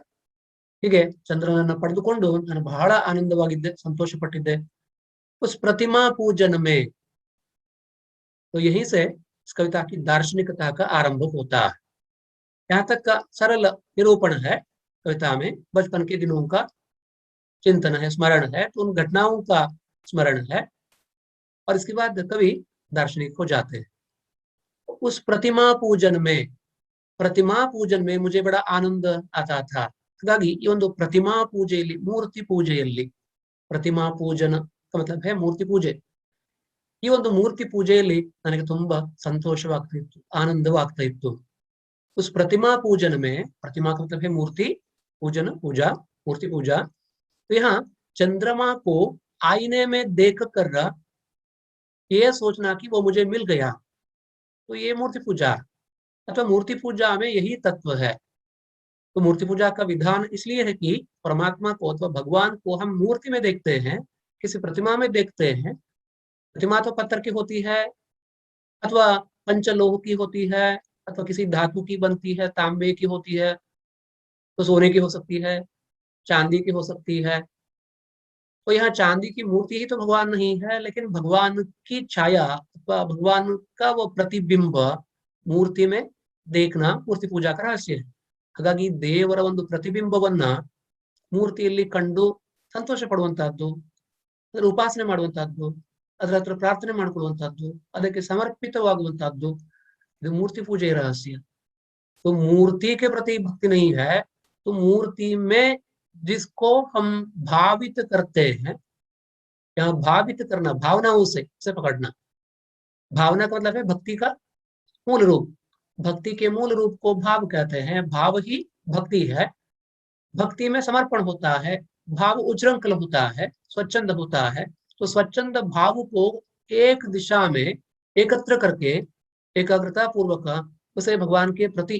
ಹೀಗೆ ಚಂದ್ರನನ್ನು ಪಡೆದುಕೊಂಡು ನಾನು ಬಹಳ ಆನಂದವಾಗಿದ್ದೆ, ಸಂತೋಷ ಪಟ್ಟಿದ್ದೆ। उस प्रतिमा पूजन में, तो यहीं से इस कविता की दार्शनिकता का आरंभ होता है। यहाँ तक का सरल निरूपण है कविता में, बचपन के दिनों का चिंतन है, स्मरण है, तो उन घटनाओं का स्मरण है और इसके बाद कवि दार्शनिक हो जाते हैं। उस प्रतिमा पूजन में, प्रतिमा पूजन में मुझे बड़ा आनंद आता था। ಹಾಗಾಗಿ ಈ ಒಂದು ಪ್ರತಿಮಾ ಪೂಜೆಯಲ್ಲಿ, ಮೂರ್ತಿ ಪೂಜೆಯಲ್ಲಿ, ಪ್ರತಿಮಾ ಪೂಜನ मतलब है ಮೂರ್ತಿ ಪೂಜೆ, ಈ ಒಂದು ಮೂರ್ತಿ ಪೂಜೆಯಲ್ಲಿ ನನಗೆ ತುಂಬಾ ಸಂತೋಷವಾಗ್ತಾ ಇತ್ತು, ಆನಂದವಾಗ್ತಾ ಇತ್ತು। उस प्रतिमा पूजन में, प्रतिमा का मतलब है मूर्ति, पूजन पूजा, मूर्ति पूजा। तो यहाँ चंद्रमा को आईने में देख कर ये सोचना कि वो मुझे मिल गया, तो ये मूर्ति पूजा अथवा मूर्ति पूजा में यही तत्व है। तो मूर्ति पूजा का विधान इसलिए है कि परमात्मा को अथवा भगवान को हम मूर्ति में देखते हैं, किसी प्रतिमा में देखते हैं। प्रतिमा तो पत्थर की होती है अथवा पंचलोह की होती है अथवा किसी धातु की बनती है, तांबे की होती है, तो सोने की हो सकती है, चांदी की हो सकती है। तो यहाँ चांदी की मूर्ति ही तो भगवान नहीं है, लेकिन भगवान की छाया अथवा भगवान का वो प्रतिबिंब मूर्ति में देखना मूर्ति पूजा का रहस्य है। ಹಾಗಾಗಿ ದೇವರ ಒಂದು ಪ್ರತಿಬಿಂಬವನ್ನ ಮೂರ್ತಿಯಲ್ಲಿ ಕಂಡು ಸಂತೋಷ ಪಡುವಂತಹದ್ದು, ಅದರ ಉಪಾಸನೆ ಮಾಡುವಂತಹದ್ದು, ಅದರ ಹತ್ರ ಪ್ರಾರ್ಥನೆ ಮಾಡಿಕೊಳ್ಳುವಂತಹದ್ದು, ಅದಕ್ಕೆ ಸಮರ್ಪಿತವಾಗುವಂತಹದ್ದು, ಇದು ಮೂರ್ತಿ पूजे रहस्य। तो मूर्ति के प्रति भक्ति नहीं है, तो मूर्ति में जिसको हम भावित करते हैं, यहाँ भावित करना, भावनाओं से पकड़ना। भावना का मतलब है भक्ति का मूल रूप। भक्ति के मूल रूप को भाव कहते हैं, भाव ही भक्ति है। भक्ति में समर्पण होता है, भाव उच्चृंखल होता है, स्वच्छंद होता है। तो स्वच्छंद भाव को एक दिशा में एकत्र करके एकाग्रता पूर्वक उसे भगवान के प्रति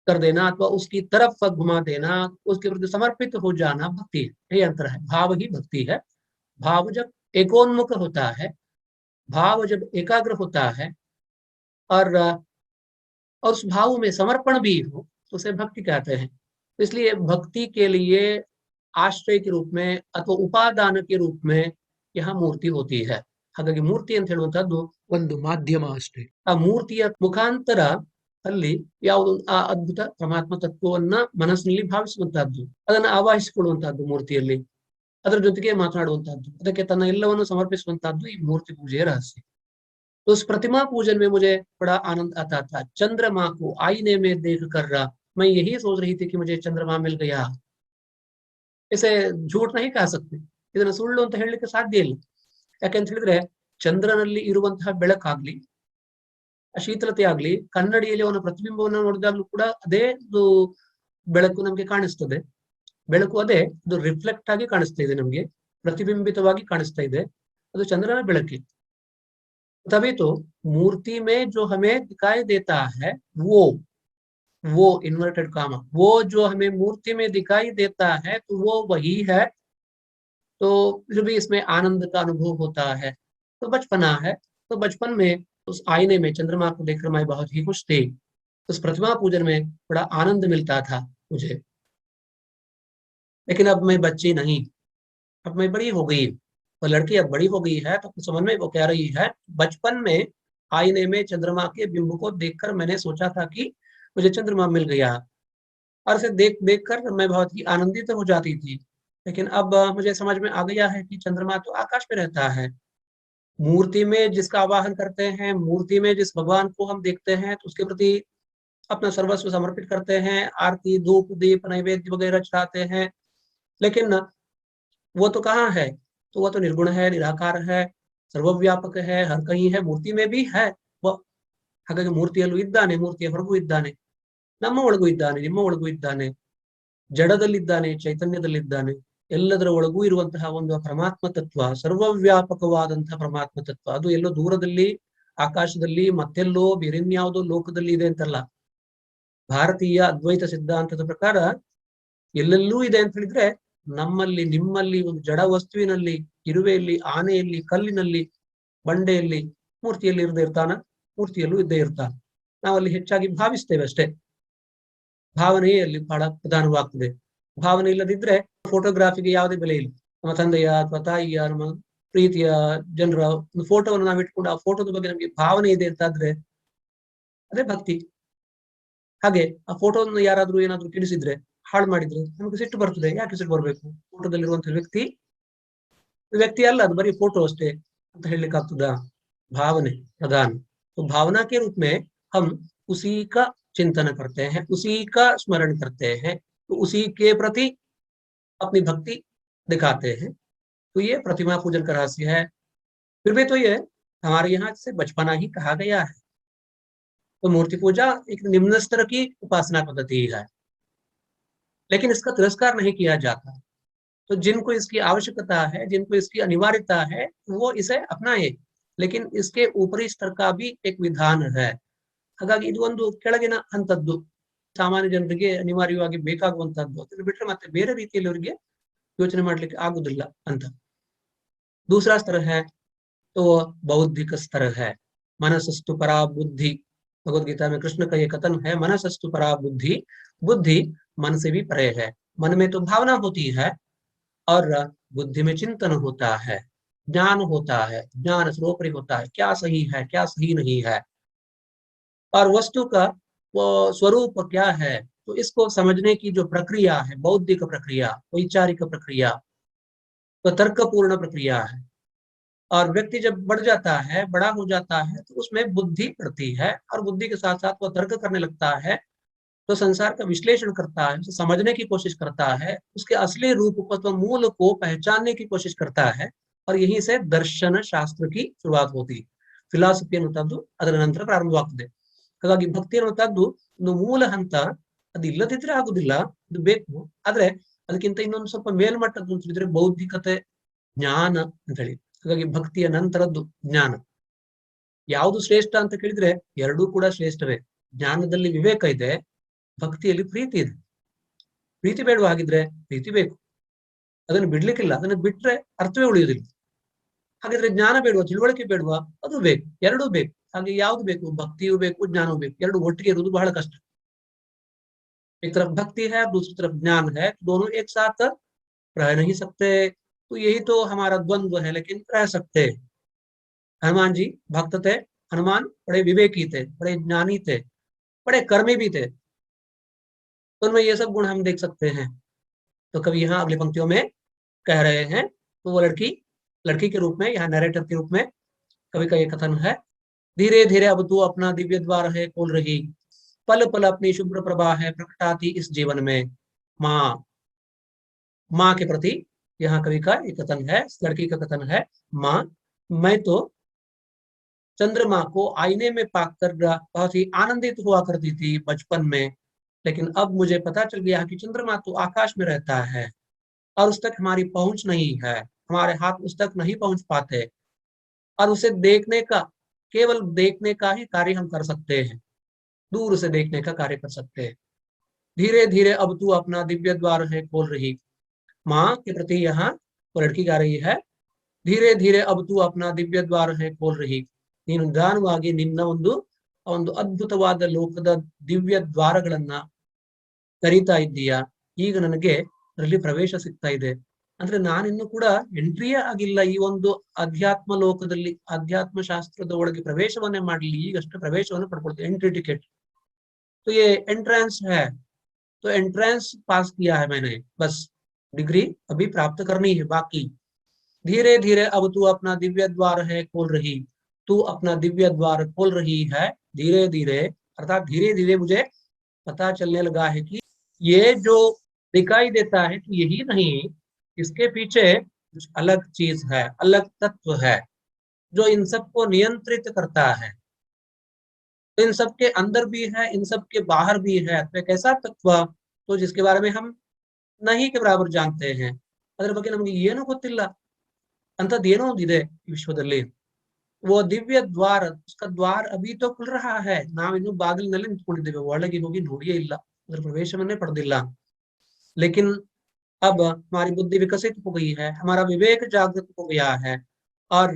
कर देना अथवा उसकी तरफ घुमा देना, उसके प्रति समर्पित हो जाना भक्ति है। ये अंतर है, भाव ही भक्ति है। भाव जब एकोन्मुख होता है, भाव जब एकाग्र होता है और उस भाव में समर्पण भी हो तो उसे भक्ति कहते हैं। तो इसलिए भक्ति के लिए आश्रय के रूप में अथवा उपादान के रूप में यह मूर्ति होती है। ಹಾಗಾಗಿ ಮೂರ್ತಿ ಅಂತ ಹೇಳುವಂತದ್ದು ಒಂದು ಮಾಧ್ಯಮ ಅಷ್ಟೇ. ಆ ಮೂರ್ತಿಯ ಮುಖಾಂತರ ಅಲ್ಲಿ ಯಾವುದು ಆ ಅದ್ಭುತ ಪರಮಾತ್ಮ ತತ್ವವನ್ನ ಮನಸ್ಸಿನಲ್ಲಿ ಭಾವಿಸುವಂತಹದ್ದು, ಅದನ್ನ ಆವಾಹಿಸಿಕೊಳ್ಳುವಂತಹದ್ದು ಮೂರ್ತಿಯಲ್ಲಿ, ಅದರ ಜೊತೆಗೆ ಮಾತನಾಡುವಂತಹದ್ದು, ಅದಕ್ಕೆ ತನ್ನ ಎಲ್ಲವನ್ನು ಸಮರ್ಪಿಸುವಂತಹದ್ದು ಈ ಮೂರ್ತಿ ಪೂಜೆಯ ರಹಸ್ಯ. तो उस प्रतिमा पूजन में मुझे बड़ा आनंद आता था। चंद्रमा को आईने में देख कर मैं यही सोच रही थी कि मुझे चंद्रमा मिल गया। इसे झूठ नहीं कह सकते, ಇದನ್ನ ಸುಳ್ಳು ಅಂತ ಹೇಳಲಿಕ್ಕೆ ಸಾಧ್ಯ ಇಲ್ಲ. ಯಾಕೆಂತ ಹೇಳಿದ್ರೆ ಚಂದ್ರನಲ್ಲಿ ಇರುವಂತಹ ಬೆಳಕಾಗ್ಲಿ, ಶೀತಲತೆ ಆಗ್ಲಿ, ಕನ್ನಡಿಯಲ್ಲಿ ಅವನ ಪ್ರತಿಬಿಂಬವನ್ನು ನೋಡಿದಾಗ್ಲೂ ಕೂಡ ಅದೇ ಒಂದು ಬೆಳಕು ನಮ್ಗೆ ಕಾಣಿಸ್ತದೆ. ಬೆಳಕು ಅದೇ, ಅದು ರಿಫ್ಲೆಕ್ಟ್ ಆಗಿ ಕಾಣಿಸ್ತಾ ಇದೆ, ನಮ್ಗೆ ಪ್ರತಿಬಿಂಬಿತವಾಗಿ ಕಾಣಿಸ್ತಾ ಇದೆ, ಅದು ಚಂದ್ರನ ಬೆಳಕೆ. तभी तो मूर्ति में जो हमें दिखाई देता है वो इन्वर्टेड कामा, वो जो हमें मूर्ति में दिखाई देता है तो वो वही है। तो जो भी इसमें आनंद का अनुभव होता है तो बचपना है। तो बचपन में उस आईने में चंद्रमा को देखकर मैं बहुत ही खुश थी। उस प्रतिमा पूजन में बड़ा आनंद मिलता था मुझे। लेकिन अब मैं बच्ची नहीं, अब मैं बड़ी हो गई। तो लड़की अब बड़ी हो गई है तो समझ में वो कह रही है, बचपन में आईने में चंद्रमा के बिंब को देखकर मैंने सोचा था कि मुझे चंद्रमा मिल गया, और इसे देख कर मैं बहुत ही आनंदित हो जाती थी। लेकिन अब मुझे समझ में आ गया है कि चंद्रमा तो आकाश में रहता है। मूर्ति में जिसका आवाहन करते हैं, मूर्ति में जिस भगवान को हम देखते हैं तो उसके प्रति अपना सर्वस्व समर्पित करते हैं, आरती धूप दीप नैवेद्य वगैरह चढ़ाते हैं। लेकिन वो तो कहाँ है, तो वह तो निर्गुण है, निराकार है, सर्वव्यापक है, हर कहीं है, मूर्ति में भी है वो। ಹಾಗಾಗಿ ಮೂರ್ತಿಯಲ್ಲೂ ಇದ್ದಾನೆ, ಮೂರ್ತಿಯ ಹೊರಗೂ ಇದ್ದಾನೆ, ನಮ್ಮ ಒಳಗೂ ಇದ್ದಾನೆ, ನಿಮ್ಮ ಒಳಗೂ ಇದ್ದಾನೆ, ಜಡದಲ್ಲಿದ್ದಾನೆ, ಚೈತನ್ಯದಲ್ಲಿದ್ದಾನೆ, ಎಲ್ಲದರ ಒಳಗೂ ಇರುವಂತಹ ಒಂದು ಪರಮಾತ್ಮ ತತ್ವ, ಸರ್ವವ್ಯಾಪಕವಾದಂತಹ ಪರಮಾತ್ಮ ತತ್ವ. ಅದು ಎಲ್ಲೋ ದೂರದಲ್ಲಿ ಆಕಾಶದಲ್ಲಿ ಮತ್ತೆಲ್ಲೋ ಬೇರೆನ್ಯಾವುದೋ ಲೋಕದಲ್ಲಿ ಇದೆ ಅಂತಲ್ಲ. ಭಾರತೀಯ ಅದ್ವೈತ ಸಿದ್ಧಾಂತದ ಪ್ರಕಾರ ಎಲ್ಲೆಲ್ಲೂ ಇದೆ ಅಂತ ಹೇಳಿದ್ರೆ ನಮ್ಮಲ್ಲಿ, ನಿಮ್ಮಲ್ಲಿ, ಒಂದು ಜಡ ವಸ್ತುವಿನಲ್ಲಿ, ಇರುವೆಯಲ್ಲಿ, ಆನೆಯಲ್ಲಿ, ಕಲ್ಲಿನಲ್ಲಿ, ಬಂಡೆಯಲ್ಲಿ, ಮೂರ್ತಿಯಲ್ಲಿ ಇರದೇ ಇರ್ತಾನ? ಮೂರ್ತಿಯಲ್ಲೂ ಇದ್ದೇ ಇರ್ತಾನ. ನಾವಲ್ಲಿ ಹೆಚ್ಚಾಗಿ ಭಾವಿಸ್ತೇವೆ ಅಷ್ಟೇ. ಭಾವನೆಯೇ ಅಲ್ಲಿ ಬಹಳ ಪ್ರಧಾನವಾಗ್ತದೆ. ಭಾವನೆ ಇಲ್ಲದಿದ್ರೆ ಫೋಟೋಗ್ರಾಫಿಗೆ ಯಾವುದೇ ಬೆಲೆ ಇಲ್ಲ. ನಮ್ಮ ತಂದೆಯ ಅಥವಾ ತಾಯಿಯ, ನಮ್ಮ ಪ್ರೀತಿಯ ಜನರ ಒಂದು ಫೋಟೋವನ್ನು ನಾವು ಇಟ್ಕೊಂಡು ಆ ಫೋಟೋದ ಬಗ್ಗೆ ನಮಗೆ ಭಾವನೆ ಇದೆ ಅಂತಾದ್ರೆ ಅದೇ ಭಕ್ತಿ. ಹಾಗೆ ಆ ಫೋಟೋವನ್ನು ಯಾರಾದ್ರೂ ಏನಾದ್ರೂ ಕೆಡಿಸಿದ್ರೆ, ಹಾಳು ಮಾಡಿದ್ರೆ ನಮಗೆ ಸಿಟ್ಟು ಬರ್ತದೆ. ಯಾಕೆ ಸಿಟ್ಟು ಬರ್ಬೇಕು? ಫೋಟೋದಲ್ಲಿರುವಂತಹ ವ್ಯಕ್ತಿ ಅಲ್ಲ, ಅದು ಬರೀ ಫೋಟೋ ಅಷ್ಟೇ ಅಂತ ಹೇಳಲಿಕ್ಕೆ ಆಗ್ತದ? भावने प्रधान। तो भावना के रूप में हम उसी का चिंतन करते हैं, उसी का स्मरण करते हैं, तो उसी के प्रति अपनी भक्ति दिखाते हैं। तो ये प्रतिमा पूजन का रहस्य है। फिर भी तो ये हमारे यहाँ से बचपना ही कहा गया है। तो मूर्ति पूजा एक निम्न स्तर की उपासना पद्धति है, लेकिन इसका तिरस्कार नहीं किया जाता। तो जिनको इसकी आवश्यकता है, जिनको इसकी अनिवार्यता है, वो इसे अपनाए। लेकिन इसके ऊपरी स्तर का भी एक विधान है। ಹಾಗಾಗಿ ಇದು ಒಂದು ಕೆಳಗಿನ ಹಂತದ್ದು, ಸಾಮಾನ್ಯ ಜನರಿಗೆ ಅನಿವಾರ್ಯವಾಗಿ ಬೇಕಾಗುವಂತಹದ್ದು. ಅದನ್ನು ಬಿಟ್ಟರೆ ಮತ್ತೆ ಬೇರೆ ರೀತಿಯಲ್ಲಿ ಅವರಿಗೆ ಯೋಚನೆ ಮಾಡ್ಲಿಕ್ಕೆ ಆಗುದಿಲ್ಲ ಅಂತ. दूसरा स्तर है तो बौद्धिक स्तर है। मनसस्तु परा बुद्धि, भगवद गीता में कृष्ण का ये कथन है, मनसस्तु परा बुद्धि। बुद्धि मन से भी परे है। मन में तो भावना होती है और बुद्धि में चिंतन होता है, ज्ञान होता है, ज्ञान सर्वोपरि होता है, क्या सही है, क्या सही नहीं है, और वस्तु का वो स्वरूप क्या है। तो इसको समझने की जो प्रक्रिया है, बौद्धिक प्रक्रिया, वैचारिक प्रक्रिया, तो तर्कपूर्ण प्रक्रिया है। और व्यक्ति जब बढ़ जाता है, बड़ा हो जाता है, तो उसमें बुद्धि बढ़ती है, और बुद्धि के साथ साथ वह तर्क करने लगता है, तो संसार का विश्लेषण करता है, उसे समझने की कोशिश करता है, उसके असली रूप को, तो मूल को पहचानने की कोशिश करता है। और यहीं से दर्शन शास्त्र की शुरुआत होती. ಫಿಲಾಸಫಿ ಅನ್ನುವಂಥದ್ದು ಅದರ ನಂತರ ಪ್ರಾರಂಭವಾಗ್ತದೆ. ಹಾಗಾಗಿ ಭಕ್ತಿ ಅನ್ನುವಂಥದ್ದು ಒಂದು ಮೂಲ ಹಂತ. ಅದು ಇಲ್ಲದಿದ್ರೆ ಆಗುದಿಲ್ಲ, ಅದು ಬೇಕು. ಆದ್ರೆ ಅದಕ್ಕಿಂತ ಇನ್ನೊಂದು ಸ್ವಲ್ಪ ಮೇಲ್ಮಟ್ಟದ್ದು ಅಂತ ಹೇಳಿದ್ರೆ ಬೌದ್ಧಿಕತೆ, ಜ್ಞಾನ ಅಂತ ಹೇಳಿ. ಹಾಗಾಗಿ ಭಕ್ತಿಯ ನಂತರದ್ದು ಜ್ಞಾನ. ಯಾವುದು ಶ್ರೇಷ್ಠ ಅಂತ ಕೇಳಿದ್ರೆ ಎರಡೂ ಕೂಡ ಶ್ರೇಷ್ಠವೇ. ಜ್ಞಾನದಲ್ಲಿ ವಿವೇಕ ಇದೆ, ಭಕ್ತಿಯಲ್ಲಿ ಪ್ರೀತಿ ಇದೆ. ಪ್ರೀತಿ ಬೇಡವಾ? ಹಾಗಿದ್ರೆ ಪ್ರೀತಿ ಬೇಕು, ಅದನ್ನು ಬಿಡ್ಲಿಕ್ಕಿಲ್ಲ. ಅದನ್ನು ಬಿಟ್ರೆ ಅರ್ಥವೇ ಉಳಿಯುವುದಿಲ್ಲ. ಹಾಗಾದ್ರೆ ಜ್ಞಾನ ಬೇಡುವ, ತಿಳುವಳಿಕೆ ಬೇಡುವ? ಅದು ಬೇಕು, ಎರಡೂ ಬೇಕು. ಹಾಗೆ ಯಾವ್ದು ಬೇಕು? ಭಕ್ತಿಯೂ ಬೇಕು, ಜ್ಞಾನವೂ ಬೇಕು. ಎರಡು ಒಟ್ಟಿಗೆ ಇರುವುದು ಬಹಳ ಕಷ್ಟ. एक तरफ भक्ति है, दूसरी तरफ ज्ञान है, दोनों एक साथ रह नहीं सकते. तो यही तो हमारा द्वंद्व है, लेकिन रह सकते. हनुमान जी भक्त थे, हनुमान बड़े विवेकी थे, बड़े ज्ञानी थे, बड़े कर्मी भी थे. तो उनमें ये सब गुण हम देख सकते हैं. तो कभी यहाँ अगली पंक्तियों में कह रहे हैं, तो वो लड़की के रूप में, यहाँ नरेटर के रूप में कवि का ये कथन है. धीरे धीरे अब तू अपना दिव्य द्वार है खोल रही, पल पल अपनी शुभ्र प्रभा है प्रकटाती इस जीवन में. माँ के प्रति यहाँ कवि का ये कथन है, लड़की का कथन है. माँ, मैं तो चंद्रमा को आईने में पाकर बहुत ही आनंदित हुआ करती थी बचपन में, लेकिन अब मुझे पता चल गया कि चंद्रमा तो आकाश में रहता है और उस तक हमारी पहुंच नहीं है, हमारे हाथ उस तक नहीं पहुंच पाते, और उसे देखने का, केवल देखने का ही कार्य हम कर सकते हैं, दूर से देखने का कार्य कर सकते हैं. धीरे धीरे अब तू अपना दिव्य द्वार है खोल रही. माँ के प्रति यहाँ वो लड़की गा रही है, ಧೀರೆ ಧೀರೆ अब तू अपना दिव्य द्वार है खोल रही. ನೀನು ನಿಧಾನವಾಗಿ ನಿನ್ನ ಒಂದು ಅದ್ಭುತವಾದ ಲೋಕದ ದಿವ್ಯ ದ್ವಾರಗಳನ್ನ ಕರೀತಾ ಇದ್ದೀಯಾ. ಈಗ ನನಗೆ ಅದರಲ್ಲಿ ಪ್ರವೇಶ ಸಿಗ್ತಾ ಇದೆ. ಅಂದ್ರೆ ನಾನಿನ್ನು ಕೂಡ ಎಂಟ್ರಿಯೇ ಆಗಿಲ್ಲ ಈ ಒಂದು ಅಧ್ಯಾತ್ಮ ಲೋಕದಲ್ಲಿ, ಅಧ್ಯಾತ್ಮ ಶಾಸ್ತ್ರದ ಒಳಗೆ ಪ್ರವೇಶವನ್ನೇ ಮಾಡಲಿ, ಈಗಷ್ಟು ಪ್ರವೇಶವನ್ನು ಪಡ್ಕೊಳ್ತೇನೆ. Entry ticket. तो ये एंट्रेंस है, तो एंट्रेंस पास किया है मैंने, बस डिग्री अभी प्राप्त करनी है बाकी. धीरे धीरे अब तू अपना दिव्य द्वार है खोल रही. तू अपना दिव्य द्वार खोल रही है धीरे धीरे, अर्थात धीरे धीरे मुझे पता चलने लगा है कि ये जो दिखाई देता है कि यही नहीं, इसके पीछे कुछ अलग चीज है, अलग तत्व है जो इन सबको नियंत्रित करता है. तो इन सब के अंदर भी है, इन सब के बाहर भी है. तो एक ऐसा तत्व तो जिसके बारे में हम नहीं के बराबर जानते हैं, ಅದರ ಬಗ್ಗೆ ನಮಗೆ ಏನೂ ಗೊತ್ತಿಲ್ಲ ಅಂತದ್ದು ಏನೋ ಒಂದು ಇದೆ ಈ ವಿಶ್ವದಲ್ಲಿ. वो दिव्य द्वार, उसका द्वार अभी तो खुल रहा है, ನಾವಿನ್ನು ಬಾಗಿಲಿನಲ್ಲಿ ನಿಂತ್ಕೊಂಡಿದ್ದೇವೆ, ಒಳಗೆ ಹೋಗಿ ನೋಡಿಯೇ ಇಲ್ಲ, ಅದರ ಪ್ರವೇಶವನ್ನೇ ಪಡೆದಿಲ್ಲ. लेकिन अब हमारी बुद्धि विकसित हो गई है, हमारा विवेक जागृत हो गया है, और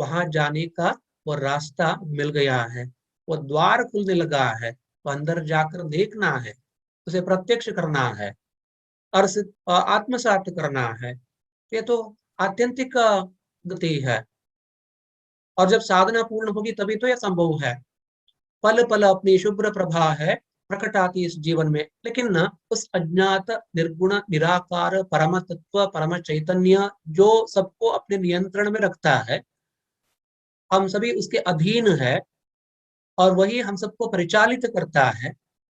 वहां जाने का वो रास्ता मिल गया है, वो द्वार खुलने लगा है. तो अंदर जाकर देखना है, उसे प्रत्यक्ष करना है और आत्मसात करना है. ये तो आत्यंतिक गति है, और जब साधना पूर्ण होगी तभी तो यह संभव है. पल पल अपनी शुभ्र प्रभा है प्रकटाती इस जीवन में. लेकिन न उस अज्ञात निर्गुण निराकार परम तत्व परम चैतन्य जो सबको अपने नियंत्रण में रखता है, हम सभी उसके अधीन है और वही हम सबको परिचालित करता है.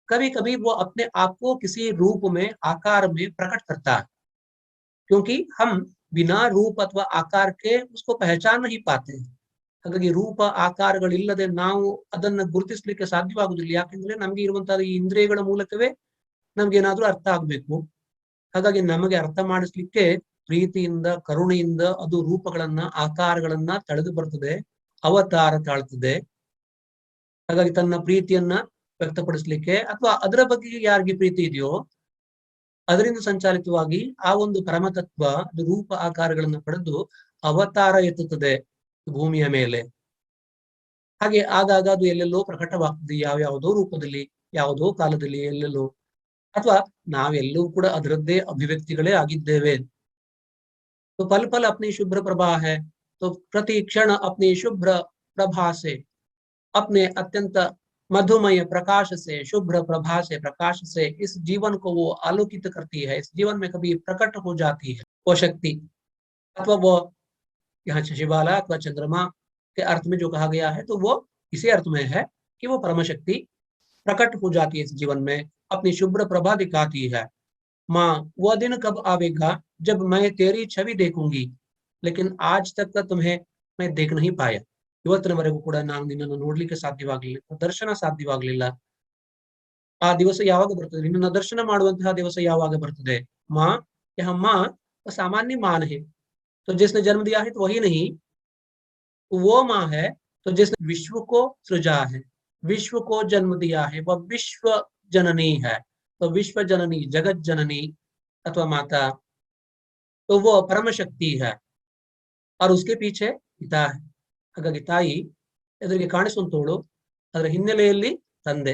कभी कभी वो अपने आप को किसी रूप में, आकार में प्रकट करता है, क्योंकि हम बिना रूप अथवा आकार के उसको पहचान नहीं पाते हैं. ಹಾಗಾಗಿ ರೂಪ ಆಕಾರಗಳಿಲ್ಲದೆ ನಾವು ಅದನ್ನ ಗುರುತಿಸ್ಲಿಕ್ಕೆ ಸಾಧ್ಯವಾಗುವುದಿಲ್ಲ. ಯಾಕೆಂದ್ರೆ ನಮ್ಗೆ ಇರುವಂತಹ ಈ ಇಂದ್ರಿಯಗಳ ಮೂಲಕವೇ ನಮ್ಗೇನಾದ್ರೂ ಅರ್ಥ ಆಗ್ಬೇಕು. ಹಾಗಾಗಿ ನಮಗೆ ಅರ್ಥ ಮಾಡಿಸ್ಲಿಕ್ಕೆ ಪ್ರೀತಿಯಿಂದ, ಕರುಣೆಯಿಂದ ಅದು ರೂಪಗಳನ್ನ, ಆಕಾರಗಳನ್ನ ತಳೆದು ಬರ್ತದೆ, ಅವತಾರ ತಾಳ್ತದೆ. ಹಾಗಾಗಿ ತನ್ನ ಪ್ರೀತಿಯನ್ನ ವ್ಯಕ್ತಪಡಿಸ್ಲಿಕ್ಕೆ ಅಥವಾ ಅದರ ಬಗ್ಗೆ ಯಾರಿಗೆ ಪ್ರೀತಿ ಇದೆಯೋ ಅದರಿಂದ ಸಂಚಾಲಿತವಾಗಿ ಆ ಒಂದು ಪರಮತತ್ವ ಅದು ರೂಪ ಆಕಾರಗಳನ್ನು ಪಡೆದು ಅವತಾರ ಎತ್ತುತ್ತದೆ ಭೂಮಿಯ ಮೇಲೆ. ಹಾಗೆ ಆಗಾಗ ಅದು ಎಲ್ಲೆಲ್ಲೋ ಪ್ರಕಟವಾಗ್ತದೆ, ಯಾವ್ಯಾವುದೋ ರೂಪದಲ್ಲಿ, ಯಾವುದೋ ಕಾಲದಲ್ಲಿ, ಎಲ್ಲೆಲ್ಲೋ, ಅಥವಾ ನಾವೆಲ್ಲವೂ ಕೂಡ ಅದರದ್ದೇ ಅಭಿವ್ಯಕ್ತಿಗಳೇ ಆಗಿದ್ದೇವೆ. तो पल पल अपनी शुभ्र प्रभा है, तो प्रति क्षण अपनी शुभ्र प्रभा से, अपने अत्यंत मधुमय प्रकाश से, शुभ्र प्रभा से, प्रकाश से इस जीवन को वो आलोकित करती है. इस जीवन में कभी प्रकट हो जाती है वो शक्ति, अथवा वो यहाँ शशिबाला अथवा चंद्रमा के अर्थ में जो कहा गया है, तो वो इसी अर्थ में है कि वो परम शक्ति प्रकट हो जाती है इस जीवन में, अपनी शुभ्र प्रभा दिखाती है. माँ, वह दिन कब आवेगा जब मैं तेरी छवि देखूंगी. लेकिन आज तक का तुम्हें मैं देख नहीं पाया. ಇವತ್ತಿನವರೆಗೂ ಕೂಡ ನಾನು ನಿನ್ನನ್ನು ನೋಡ್ಲಿಕ್ಕೆ ಸಾಧ್ಯವಾಗಲಿಲ್ಲ, ದರ್ಶನ ಸಾಧ್ಯವಾಗಲಿಲ್ಲ. ಆ ದಿವಸ ಯಾವಾಗ ಬರ್ತದೆ, ನಿನ್ನನ್ನು ದರ್ಶನ ಮಾಡುವಂತಹ ದಿವಸ ಯಾವಾಗ ಬರ್ತದೆ? माँ, यहाँ माँ सामान्य माँ नहीं, तो जिसने जन्म दिया है तो वही नहीं, वो माँ है तो जिसने विश्व को सृजा है, विश्व को जन्म दिया है, वह विश्व जननी है. तो विश्व जननी, जगत जननी अथवा माता, तो वो परम शक्ति है. और उसके पीछे पिता है. ಹಾಗಾಗಿ ತಾಯಿ ಎದುರಿಗೆ ಕಾಣಿಸುವಂತವಳು, ಅದರ ಹಿನ್ನೆಲೆಯಲ್ಲಿ ತಂದೆ,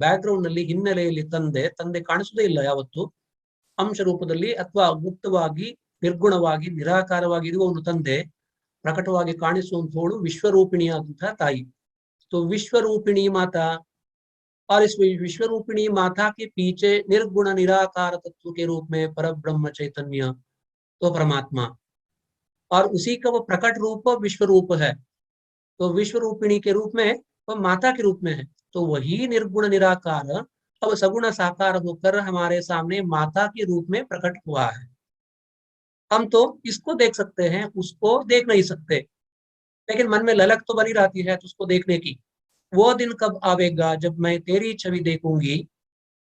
ಬ್ಯಾಕ್ಗ್ರೌಂಡ್ ನಲ್ಲಿ ಹಿನ್ನೆಲೆಯಲ್ಲಿ ತಂದೆ ಕಾಣಿಸುವುದೇ ಇಲ್ಲ ಯಾವತ್ತು. ಅಂಶ ರೂಪದಲ್ಲಿ ಅಥವಾ ಗುಪ್ತವಾಗಿ, ನಿರ್ಗುಣವಾಗಿ, ನಿರಾಕಾರವಾಗಿ ಇರುವವನು ತಂದೆ, ಪ್ರಕಟವಾಗಿ ಕಾಣಿಸುವಂತವಳು ವಿಶ್ವರೂಪಿಣಿಯಾದಂತಹ ತಾಯಿ. तो विश्वरूपिणी माता, और इस विश्वरूपिणी माता के पीछे निर्गुण निराकार तत्व के रूप में पर ब्रह्म चैतन्य, तो परमात्मा, और उसी का वो प्रकट रूप विश्व रूप है. तो विश्व रूपिणी के रूप में वह माता के रूप में है. तो वही निर्गुण निराकार अब सगुण साकार होकर हमारे सामने माता के रूप में प्रकट हुआ है. हम तो इसको देख सकते हैं, उसको देख नहीं सकते, लेकिन मन में ललक तो बनी रहती है तो उसको देखने की. वो दिन कब आवेगा जब मैं तेरी छवि देखूंगी,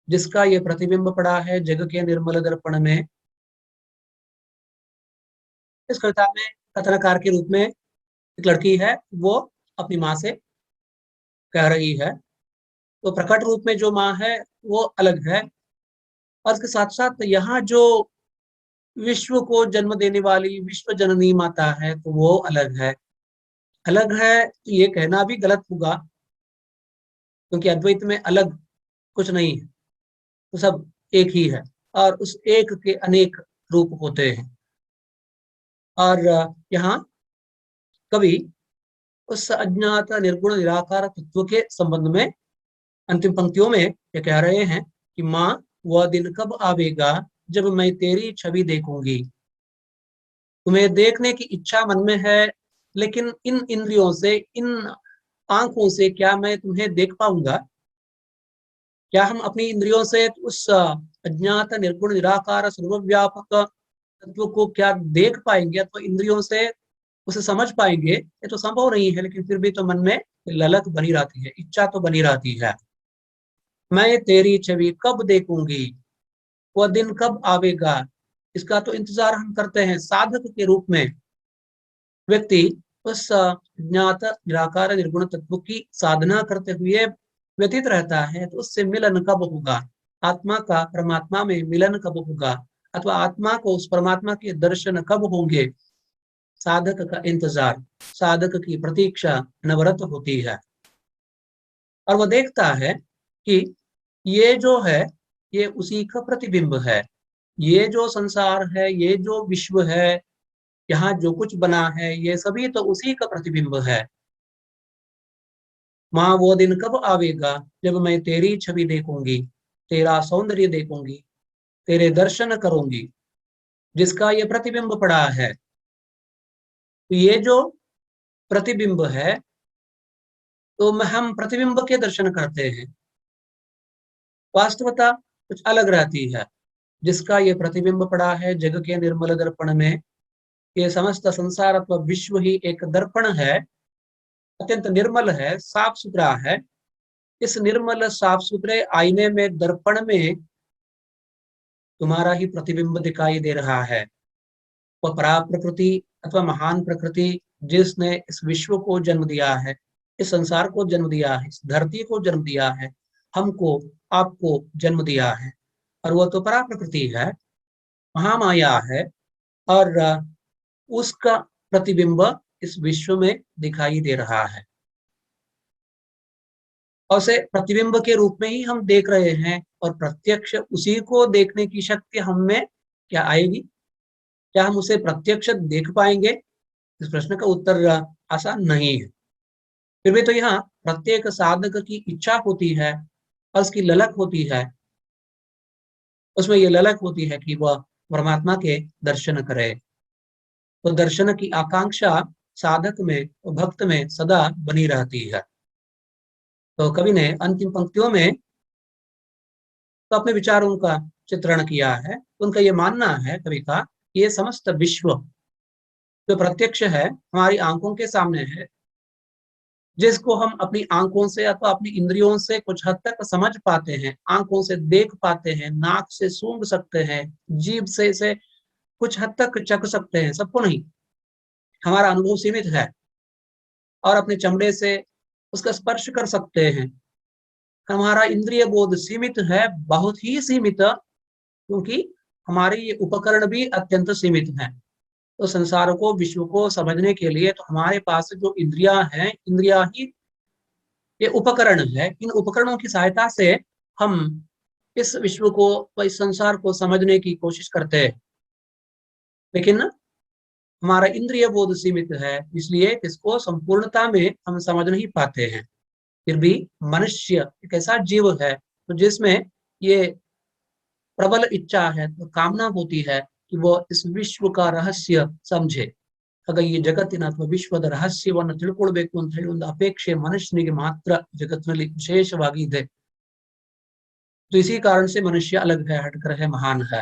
जिसका ये प्रतिबिंब पड़ा है जग के निर्मल दर्पण में. इस कविता में कथनकार के रूप में एक लड़की है, वो अपनी माँ से कह रही है. तो प्रकट रूप में जो माँ है वो अलग है, और इसके साथ साथ यहाँ जो विश्व को जन्म देने वाली विश्व जननी माता है तो वो अलग है. अलग है तो ये कहना भी गलत होगा, क्योंकि अद्वैत में अलग कुछ नहीं है, तो सब एक ही है, और उस एक के अनेक रूप होते हैं. और यहाँ कवि उस अज्ञात निर्गुण निराकार तत्व के संबंध में अंतिम पंक्तियों में ये कह रहे हैं कि माँ, वह दिन कब आवेगा जब मैं तेरी छवि देखूंगी. तुम्हें देखने की इच्छा मन में है, लेकिन इन इंद्रियों से, इन आंखों से क्या मैं तुम्हें देख पाऊंगा? क्या हम अपनी इंद्रियों से उस अज्ञात निर्गुण निराकार सर्वव्यापक तत्व को क्या देख पाएंगे, अथवा इंद्रियों से उसे समझ पाएंगे? ये तो संभव नहीं है, लेकिन फिर भी तो मन में ललक बनी रहती है, इच्छा तो बनी रहती है. मैं तेरी छवि कब देखूंगी, वह दिन कब आवेगा, इसका तो इंतजार हम करते हैं. साधक के रूप में व्यक्ति उस ज्ञात निराकार निर्गुण तत्व की साधना करते हुए व्यतीत रहता है. तो उससे मिलन कब होगा, आत्मा का परमात्मा में मिलन कब होगा, अथवा आत्मा को उस परमात्मा के दर्शन कब होंगे, साधक का इंतजार, साधक की प्रतीक्षा अनवरत होती है. और वह देखता है कि ये जो है ये उसी का प्रतिबिंब है. ये जो संसार है, ये जो विश्व है, यहाँ जो कुछ बना है, ये सभी तो उसी का प्रतिबिंब है. माँ, वो दिन कब आवेगा जब मैं तेरी छवि देखूंगी, तेरा सौंदर्य देखूंगी, तेरे दर्शन करूंगी, जिसका ये प्रतिबिंब पड़ा है. तो ये जो प्रतिबिंब है, तो हम प्रतिबिंब के दर्शन करते हैं. वास्तवता कुछ अलग रहती है. जिसका ये प्रतिबिंब पड़ा है जग के निर्मल दर्पण में, ये समस्त संसार अथवा विश्व ही एक दर्पण है, अत्यंत निर्मल है, साफ सुथरा है. इस निर्मल साफ सुथरे आईने में, दर्पण में तुम्हारा ही प्रतिबिंब दिखाई दे रहा है. वह परा प्रकृति अथवा महान प्रकृति जिसने इस विश्व को जन्म दिया है, इस संसार को जन्म दिया है, इस धरती को जन्म दिया है, हमको, आपको जन्म दिया है, और वह तो परा प्रकृति है, महामाया है, और उसका प्रतिबिंब इस विश्व में दिखाई दे रहा है. और उसे प्रतिबिंब के रूप में ही हम देख रहे हैं, और प्रत्यक्ष उसी को देखने की शक्ति हम में क्या आएगी? क्या हम उसे प्रत्यक्ष देख पाएंगे? इस प्रश्न का उत्तर आसान नहीं है. फिर भी तो यहाँ प्रत्येक साधक की इच्छा होती है और उसकी ललक होती है. उसमें ये ललक होती है कि वह परमात्मा के दर्शन करे. तो दर्शन की आकांक्षा साधक में, भक्त में सदा बनी रहती है. तो कवि ने अंतिम पंक्तियों में तो अपने विचारों का चित्रण किया है. उनका ये मानना है कवि का, ये समस्त विश्व जो प्रत्यक्ष है, हमारी आंखों के सामने है, जिसको हम अपनी आंखों से अथवा अपनी इंद्रियों से कुछ हद तक समझ पाते हैं, आंखों से देख पाते हैं, नाक से सूंघ सकते हैं, जीभ से इसे कुछ हद तक चख सकते हैं, सबको नहीं, हमारा अनुभव सीमित है, और अपने चमड़े से उसका स्पर्श कर सकते हैं। हमारा इंद्रिय बोध सीमित है, बहुत ही सीमित, क्योंकि हमारे ये उपकरण भी अत्यंत सीमित हैं। तो संसार को, विश्व को समझने के लिए तो हमारे पास जो इंद्रियां हैं, इंद्रियां ही ये उपकरण है। इन उपकरणों की सहायता से हम इस विश्व को व इस संसार को समझने की कोशिश करते हैं, लेकिन हमारा इंद्रिय बोध सीमित है, इसलिए इसको संपूर्णता में हम समझ नहीं पाते हैं। फिर भी मनुष्य एक ऐसा जीव है तो जिसमें ये प्रबल इच्छा है, तो कामना होती है कि वो इस विश्व का रहस्य समझे। ಹಾಗ ಈ ಜಗತ್ತಿನ ಅಥವಾ ವಿಶ್ವದ ರಹಸ್ಯವನ್ನು ತಿಳ್ಕೊಳ್ಬೇಕು ಅಂತ ಹೇಳಿ ಒಂದು ಅಪೇಕ್ಷೆ ಮನುಷ್ಯನಿಗೆ ಮಾತ್ರ ಜಗತ್ತಿನಲ್ಲಿ ವಿಶೇಷವಾಗಿ ಇದೆ. तो इसी कारण से मनुष्य अलग है, हटकर है, महान है।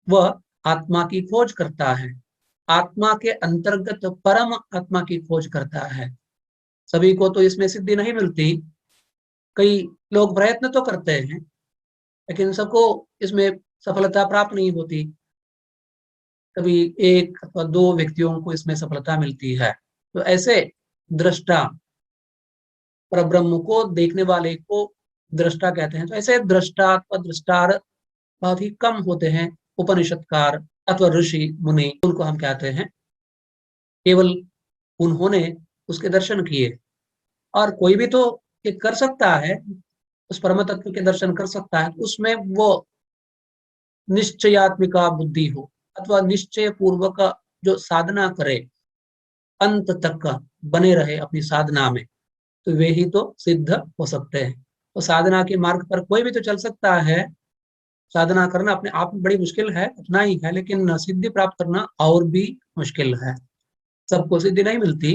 वह आत्मा की खोज करता है, आत्मा के अंतर्गत परम आत्मा की खोज करता है। सभी को तो इसमें सिद्धि नहीं मिलती, कई लोग प्रयत्न तो करते हैं, लेकिन सबको इसमें सफलता प्राप्त नहीं होती। कभी एक अथवा दो व्यक्तियों को इसमें सफलता मिलती है। तो ऐसे दृष्टा, परब्रह्म को देखने वाले को दृष्टा कहते हैं। तो ऐसे दृष्टा अथवा दृष्टार बहुत ही कम होते हैं। उपनिषदकार अथवा ऋषि मुनि, उनको हम कहते हैं। केवल उन्होंने उसके दर्शन किए, और कोई भी तो ये कर सकता है, उस परम तत्व के दर्शन कर सकता है, उसमें वो निश्चयात्मिका बुद्धि हो अथवा निश्चय पूर्वक जो साधना करे, अंत तक बने रहे अपनी साधना में, तो वे ही तो सिद्ध हो सकते हैं। तो साधना के मार्ग पर कोई भी तो चल सकता है। साधना करना अपने आप में बड़ी मुश्किल है, कठिनाई है, लेकिन सिद्धि प्राप्त करना और भी मुश्किल है। सबको सिद्धि नहीं मिलती,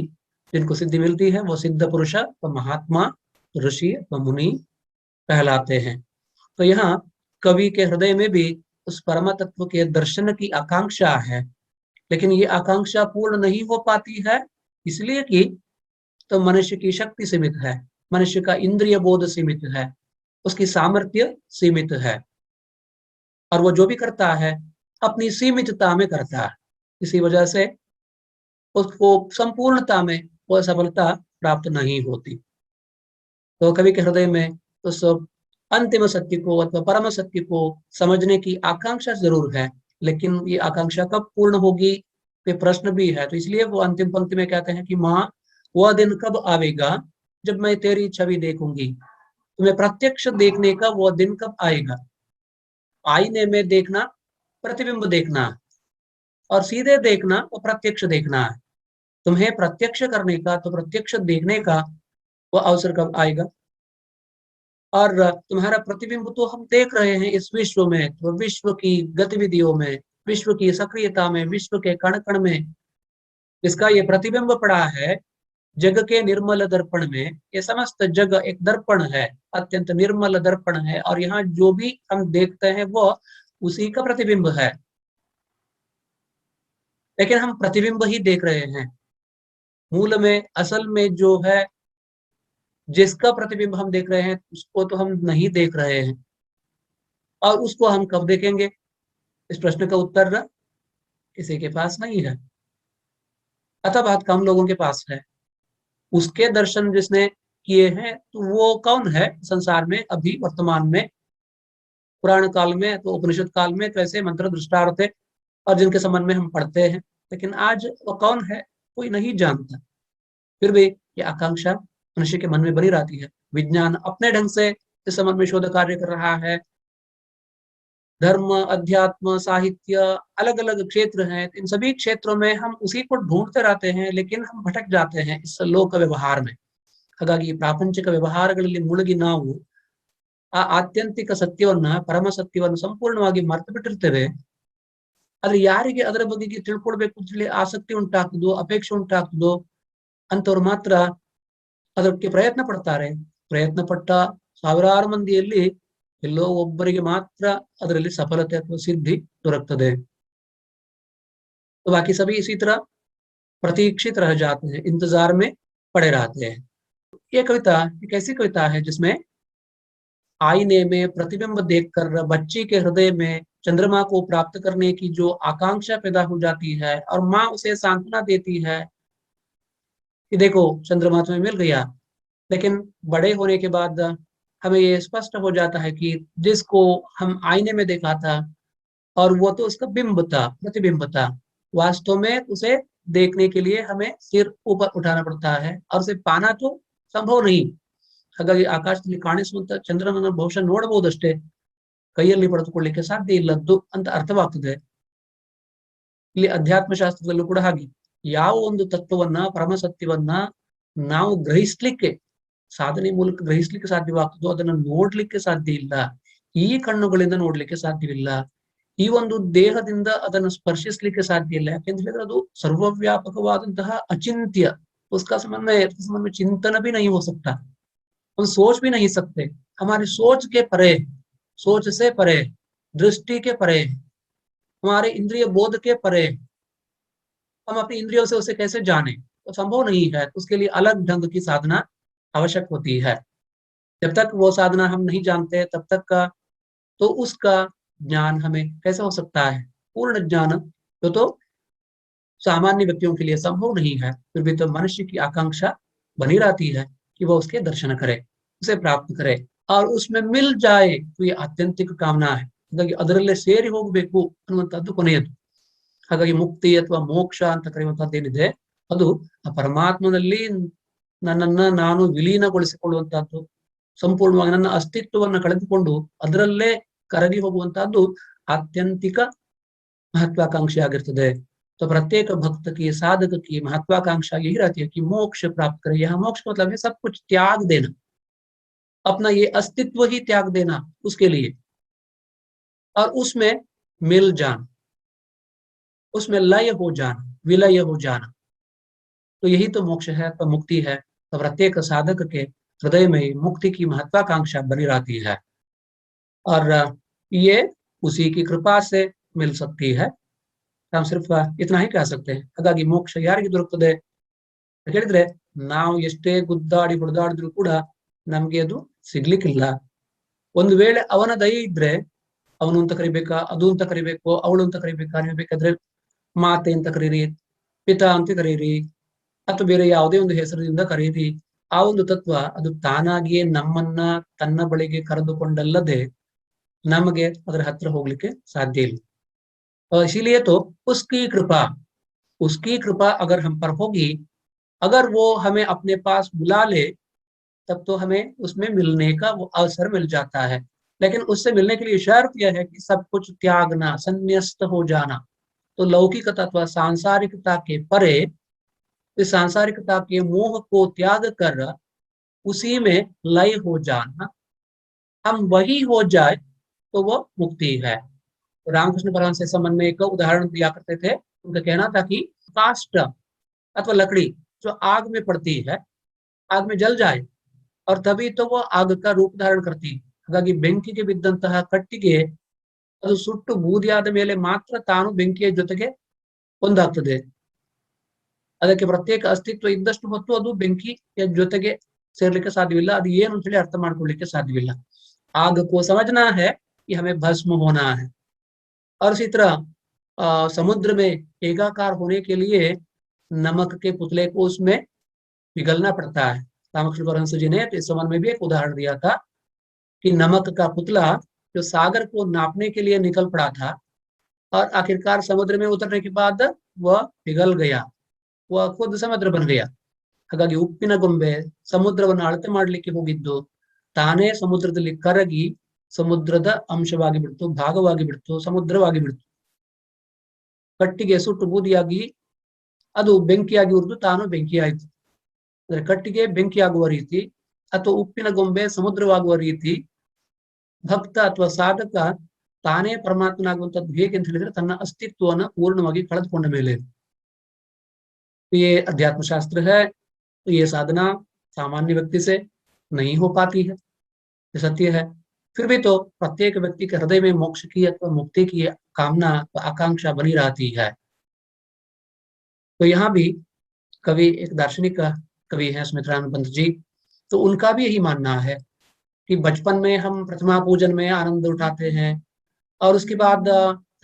जिनको सिद्धि मिलती है वो सिद्ध पुरुष व महात्मा, ऋषि व मुनि कहलाते हैं। तो यहाँ कवि के हृदय में भी उस परम तत्व के दर्शन की आकांक्षा है, लेकिन ये आकांक्षा पूर्ण नहीं हो पाती है, इसलिए कि तो मनुष्य की शक्ति सीमित है, मनुष्य का इंद्रिय बोध सीमित है, उसकी सामर्थ्य सीमित है, और वो जो भी करता है अपनी सीमितता में करता है। इसी वजह से उसको संपूर्णता में वो सफलता प्राप्त नहीं होती। तो कवि के हृदय में उस अंतिम सत्य को अथवा परम सत्य को समझने की आकांक्षा जरूर है, लेकिन ये आकांक्षा कब पूर्ण होगी, ये प्रश्न भी है। तो इसलिए वो अंतिम पंक्ति में कहते हैं कि माँ, वह दिन कब आवेगा जब मैं तेरी छवि देखूंगी। तुम्हें प्रत्यक्ष देखने का वो दिन कब आएगा। आईने में देखना प्रतिबिंब देखना है, और सीधे देखना वो प्रत्यक्ष देखना है। तुम्हें प्रत्यक्ष करने का, तो प्रत्यक्ष देखने का वो अवसर कब आएगा। और तुम्हारा प्रतिबिंब तो हम देख रहे हैं इस विश्व में, तो विश्व की गतिविधियों में, विश्व की सक्रियता में, विश्व के कण कण में इसका ये प्रतिबिंब पड़ा है। जग के निर्मल दर्पण में, ये समस्त जग एक दर्पण है, अत्यंत निर्मल दर्पण है, और यहाँ जो भी हम देखते हैं वो उसी का प्रतिबिंब है, लेकिन हम प्रतिबिंब ही देख रहे हैं। मूल में, असल में जो है, जिसका प्रतिबिंब हम देख रहे हैं उसको तो हम नहीं देख रहे हैं, और उसको हम कब देखेंगे, इस प्रश्न का उत्तर किसी के पास नहीं है, अतः बहुत कम लोगों के पास है। उसके दर्शन जिसने किए हैं, तो वो कौन है संसार में अभी वर्तमान में। पुराण काल में तो, उपनिषद काल में तो ऐसे मंत्र दृष्टार थे, और जिनके संबंध में हम पढ़ते हैं, लेकिन आज वो कौन है कोई नहीं जानता। फिर भी ये आकांक्षा मनुष्य के मन में बनी रहती है। विज्ञान अपने ढंग से इस संबंध में शोध कार्य कर रहा है। धर्म, अध्यात्म, साहित्य, अलग अलग क्षेत्र हैं, इन सभी क्षेत्रों में हम उसी को ढूंढते रहते हैं, लेकिन हम भटक जाते हैं इस लोक व्यवहार में। ಹಾಗಾಗಿ ಪ್ರಾಪಂಚಿಕ ವ್ಯವಹಾರಗಳಲ್ಲಿ ಮುಳುಗಿ ನಾವು ಆ ಆತ್ಯಂತಿಕ ಸತ್ಯವನ್ನ, ಪರಮ ಸತ್ಯವನ್ನು ಸಂಪೂರ್ಣವಾಗಿ ಮರೆತು ಬಿಟ್ಟಿರ್ತೇವೆ. ಆದ್ರೆ ಯಾರಿಗೆ ಅದರ ಬಗ್ಗೆ ತಿಳ್ಕೊಳ್ಬೇಕು ಅಂತ ಹೇಳಿ ಆಸಕ್ತಿ ಉಂಟಾಗ್ತದೋ, ಅಪೇಕ್ಷೆ ಉಂಟಾಗ್ತದೋ ಅಂತವ್ರು ಮಾತ್ರ ಅದಕ್ಕೆ ಪ್ರಯತ್ನ ಪಡ್ತಾರೆ. ಪ್ರಯತ್ನ ಪಟ್ಟ ಸಾವಿರಾರು ಮಂದಿಯಲ್ಲಿ ಎಲ್ಲೋ ಒಬ್ಬರಿಗೆ ಮಾತ್ರ ಅದರಲ್ಲಿ सफलते ಅಥವಾ सिद्धि ದೊರಕ್ತದೆ। तो बाकी सभी इसी तरह प्रतीक्षित रह जाते हैं, इंतजार में पड़े रहते हैं। ये कविता एक ऐसी कविता है जिसमें आईने में प्रतिबिंब देखकर बच्ची के हृदय में चंद्रमा को प्राप्त करने की जो आकांक्षा पैदा हो जाती है और माँ उसे सांत्वना देती है कि देखो चंद्रमा तुम्हें मिल गया। लेकिन बड़े होने के बाद हमें ये स्पष्ट हो जाता है कि जिसको हम आईने में देखा था और वो तो उसका बिंब था, प्रतिबिंब था। वास्तव में उसे देखने के लिए हमें सिर ऊपर उठाना पड़ता है और उसे पाना तो संभव नहीं। ಹಾಗಾಗಿ ಆಕಾಶದಲ್ಲಿ ಕಾಣಿಸುವಂತ ಚಂದ್ರನನ್ನು ಬಹುಶಃ ನೋಡಬಹುದಷ್ಟೇ, ಕೈಯಲ್ಲಿ ಪಡೆದುಕೊಳ್ಳಿಕ್ಕೆ ಸಾಧ್ಯ ಇಲ್ಲದ್ದು ಅಂತ ಅರ್ಥವಾಗ್ತದೆ. ಇಲ್ಲಿ ಅಧ್ಯಾತ್ಮ ಶಾಸ್ತ್ರದಲ್ಲೂ ಕೂಡ ಹಾಗೆ ಯಾವ ಒಂದು ತತ್ವವನ್ನ, ಪರಮ ಸತ್ಯವನ್ನ ನಾವು ಗ್ರಹಿಸ್ಲಿಕ್ಕೆ, ಸಾಧನೆ ಮೂಲಕ ಗ್ರಹಿಸ್ಲಿಕ್ಕೆ ಸಾಧ್ಯವಾಗ್ತದೋ ಅದನ್ನು ನೋಡ್ಲಿಕ್ಕೆ ಸಾಧ್ಯ ಇಲ್ಲ. ಈ ಕಣ್ಣುಗಳಿಂದ ನೋಡ್ಲಿಕ್ಕೆ ಸಾಧ್ಯವಿಲ್ಲ. ಈ ಒಂದು ದೇಹದಿಂದ ಅದನ್ನು ಸ್ಪರ್ಶಿಸ್ಲಿಕ್ಕೆ ಸಾಧ್ಯ ಇಲ್ಲ. ಯಾಕೆಂತ ಹೇಳಿದ್ರೆ ಅದು ಸರ್ವವ್ಯಾಪಕವಾದಂತಹ ಅಚಿಂತ್ಯ. उसका समझ में चिंतन भी नहीं हो सकता, हम सोच भी नहीं सकते। हमारी सोच के परे, सोच से परे, दृष्टि के परे, हमारे इंद्रिय बोध के परे, हम अपनी इंद्रियों से उसे कैसे जाने, तो संभव नहीं है। उसके लिए अलग ढंग की साधना आवश्यक होती है। जब तक वो साधना हम नहीं जानते तब तक का तो उसका ज्ञान हमें कैसे हो सकता है, पूर्ण ज्ञान तो सामान्य व्यक्तियों के लिए संभव नहीं है। फिर भी तो मनुष्य की आकांक्षा बनी रहती है कि वह उसके दर्शन करे, उसे प्राप्त करे और उसमें मिल जाए तो ये आत्यंतिक कामना है। ಹಾಗಾಗಿ ಅದರಲ್ಲೇ ಸೇರಿ ಹೋಗಬೇಕು ಅನ್ನುವಂಥದ್ದು ಕೊನೆಯದು. ಹಾಗಾಗಿ ಮುಕ್ತಿ ಅಥವಾ ಮೋಕ್ಷ ಅಂತ ಕರೆಯುವಂತದ್ದೇನಿದೆ ಅದು ಆ ಪರಮಾತ್ಮನಲ್ಲಿ ನನ್ನನ್ನ ನಾನು ವಿಲೀನಗೊಳಿಸಿಕೊಳ್ಳುವಂತಹದ್ದು, ಸಂಪೂರ್ಣವಾಗಿ ನನ್ನ ಅಸ್ತಿತ್ವವನ್ನು ಕಳೆದುಕೊಂಡು ಅದರಲ್ಲೇ ಕರಗಿ ಹೋಗುವಂತಹದ್ದು आत्यंतिक महत्वाकांक्षी ಆಗಿರ್ತದೆ। तो प्रत्येक भक्त की, साधक की महत्वाकांक्षा यही रहती है कि मोक्ष प्राप्त करे। यहाँ मोक्ष का मतलब है सब कुछ त्याग देना, अपना ये अस्तित्व ही त्याग देना उसके लिए, और उसमें मिल जाना, उसमें लय हो जाना, विलय हो जाना। तो यही तो मोक्ष है, तो मुक्ति है। तो प्रत्येक साधक के हृदय में मुक्ति की महत्वाकांक्षा बनी रहती है और ये उसी की कृपा से मिल सकती है। हम सिर्फ इतना ही कह सकते हैं। ಹಾಗಾಗಿ ಮೋಕ್ಷ ಯಾರಿಗೆ ದೊರಕುತ್ತದೆ ಅಂತ ಹೇಳಿದ್ರೆ ನಾವು ಎಷ್ಟೇ ಗುದ್ದಾಡಿ ಹೊಡೆದಾಡಿದ್ರು ಕೂಡ ನಮ್ಗೆ ಅದು ಸಿಗ್ಲಿಕ್ಕಿಲ್ಲ. ಒಂದು ವೇಳೆ ಅವನ ದಯೆ ಇದ್ರೆ ಅವನು ಅಂತ ಕರಿಬೇಕಾ, ಅದು ಅಂತ ಕರಿಬೇಕು, ಅವಳು ಅಂತ ಕರಿಬೇಕಾ, ನೀವು ಬೇಕಾದ್ರೆ ಮಾತೆ ಅಂತ ಕರೀರಿ, ಪಿತಾ ಅಂತ ಕರೀರಿ, ಅಥವಾ ಬೇರೆ ಯಾವುದೇ ಒಂದು ಹೆಸರಿನಿಂದ ಕರೀರಿ. ಆ ಒಂದು ತತ್ವ ಅದು ತಾನಾಗಿಯೇ ನಮ್ಮನ್ನ ತನ್ನ ಬಳಿಗೆ ಕರೆದುಕೊಂಡಲ್ಲದೆ ನಮಗೆ ಅದರ ಹತ್ರ ಹೋಗ್ಲಿಕ್ಕೆ ಸಾಧ್ಯ ಇಲ್ಲ। इसीलिए तो उसकी कृपा अगर हम पर होगी, अगर वो हमें अपने पास बुला ले तब तो हमें उसमें मिलने का वो अवसर मिल जाता है। लेकिन उससे मिलने के लिए शर्त यह है कि सब कुछ त्यागना, संन्यस्त हो जाना। तो लौकिकता अथवा सांसारिकता के परे, इस सांसारिकता के मोह को त्याग कर उसी में लय हो जाना, हम वही हो जाए तो वो मुक्ति है। रामकृष्ण परमहंस इस संबंध में एक उदाहरण दिया करते थे। उनका कहना था कि काष्ठ अथवा लकड़ी जो आग में पड़ती है, आग में जल जाए और तभी तो वो आग का रूप धारण करती है। ಹಾಗಾಗಿ ಬೆಂಕಿಗೆ ಬಿದ್ದಂತಹ ಕಟ್ಟಿಗೆ ಅದು ಸುಟ್ಟು ಬೂದಿಯಾದ ಮೇಲೆ ಮಾತ್ರ ತಾನು ಬೆಂಕಿಯ ಜೊತೆಗೆ ಒಂದಾಗ್ತದೆ। ಅದಕ್ಕೆ ಪ್ರತ್ಯೇಕ ಅಸ್ತಿತ್ವ ಇದ್ದಷ್ಟು ಹೊತ್ತು ಅದು ಬೆಂಕಿಯ ಜೊತೆಗೆ ಸೇರ್ಲಿಕ್ಕೆ ಸಾಧ್ಯವಿಲ್ಲ, ಅದು ಏನು ಅಂತ ಹೇಳಿ ಅರ್ಥ ಮಾಡ್ಕೊಳ್ಳಿಕ್ಕೆ ಸಾಧ್ಯವಿಲ್ಲ। आग को समझना है कि हमें भस्म होना है। और इसी तरह समुद्र में एकाकार होने के लिए नमक के पुतले को उसमें पिघलना पड़ता है। रामकृष्ण परमहंस जी ने तो इस संबंध में भी एक उदाहरण दिया था कि नमक का पुतला जो सागर को नापने के लिए निकल पड़ा था और आखिरकार समुद्र में उतरने के बाद वह पिघल गया, वह खुद समुद्र बन गया। ಹಾಗಾಗಿ ಉಪ್ಪಿನ ಗೊಂಬೆ ಸಮುದ್ರವನ್ನು ಅಳತೆ ಮಾಡಲಿಕ್ಕೆ ಹೋಗಿದ್ದು ತಾನೇ ಸಮುದ್ರದಲ್ಲಿ ಕರಗಿ ಸಮುದ್ರದ ಅಂಶವಾಗಿ ಬಿಡ್ತು, ಭಾಗವಾಗಿ ಬಿಡ್ತು, ಸಮುದ್ರವಾಗಿ ಬಿಡ್ತು। ಕಟ್ಟಿಗೆ ಸುಟ್ಟು ಬೂದಿಯಾಗಿ ಅದು ಬೆಂಕಿಯಾಗಿ ಉರಿದು ತಾನು ಬೆಂಕಿ ಆಯಿತು। ಅಂದ್ರೆ ಕಟ್ಟಿಗೆ ಬೆಂಕಿಯಾಗುವ ರೀತಿ ಅಥವಾ ಉಪ್ಪಿನ ಗೊಂಬೆ ಸಮುದ್ರವಾಗುವ ರೀತಿ ಭಕ್ತ ಅಥವಾ ಸಾಧಕ ತಾನೇ ಪರಮಾತ್ಮನಾಗುವಂಥದ್ದು ಹೇಗೆ ಅಂತ ಹೇಳಿದ್ರೆ ತನ್ನ ಅಸ್ತಿತ್ವವನ್ನು ಪೂರ್ಣವಾಗಿ ಕಳೆದುಕೊಂಡ ಮೇಲೆ। ये अध्यात्म शास्त्र है, तो ये साधना सामान्य व्यक्ति से नहीं हो पाती है, ये सत्य है। फिर भी तो प्रत्येक व्यक्ति के हृदय में मोक्ष की अथवा मुक्ति की कामना व आकांक्षा बनी रहती है। तो यहाँ भी कवि एक दार्शनिक कवि हैं सुमित्रानंद पंत जी, तो उनका भी यही मानना है कि बचपन में हम प्रतिमा पूजन में आनंद उठाते हैं और उसके बाद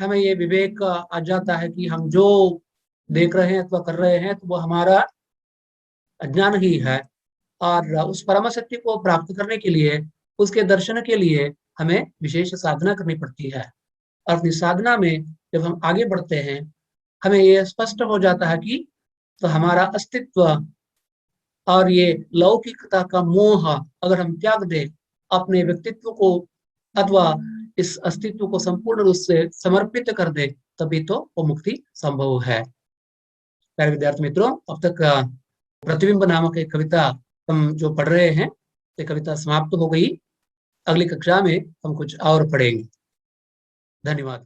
हमें ये विवेक आ जाता है कि हम जो देख रहे हैं अथवा कर रहे हैं तो वो हमारा अज्ञान ही है, और उस परम सत्य को प्राप्त करने के लिए, उसके दर्शन के लिए हमें विशेष साधना करनी पड़ती है। और अपनी साधना में जब हम आगे बढ़ते हैं, हमें ये स्पष्ट हो जाता है कि तो हमारा अस्तित्व और ये लौकिकता का मोह अगर हम त्याग दें, अपने व्यक्तित्व को अथवा इस अस्तित्व को संपूर्ण रूप से समर्पित कर दे, तभी तो वो मुक्ति संभव है। प्यारे विद्यार्थी मित्रों, अब तक प्रतिबिंब नामक एक कविता हम जो पढ़ रहे हैं, ये कविता समाप्त हो गई। अगली कक्षा में हम कुछ और पढ़ेंगे। धन्यवाद।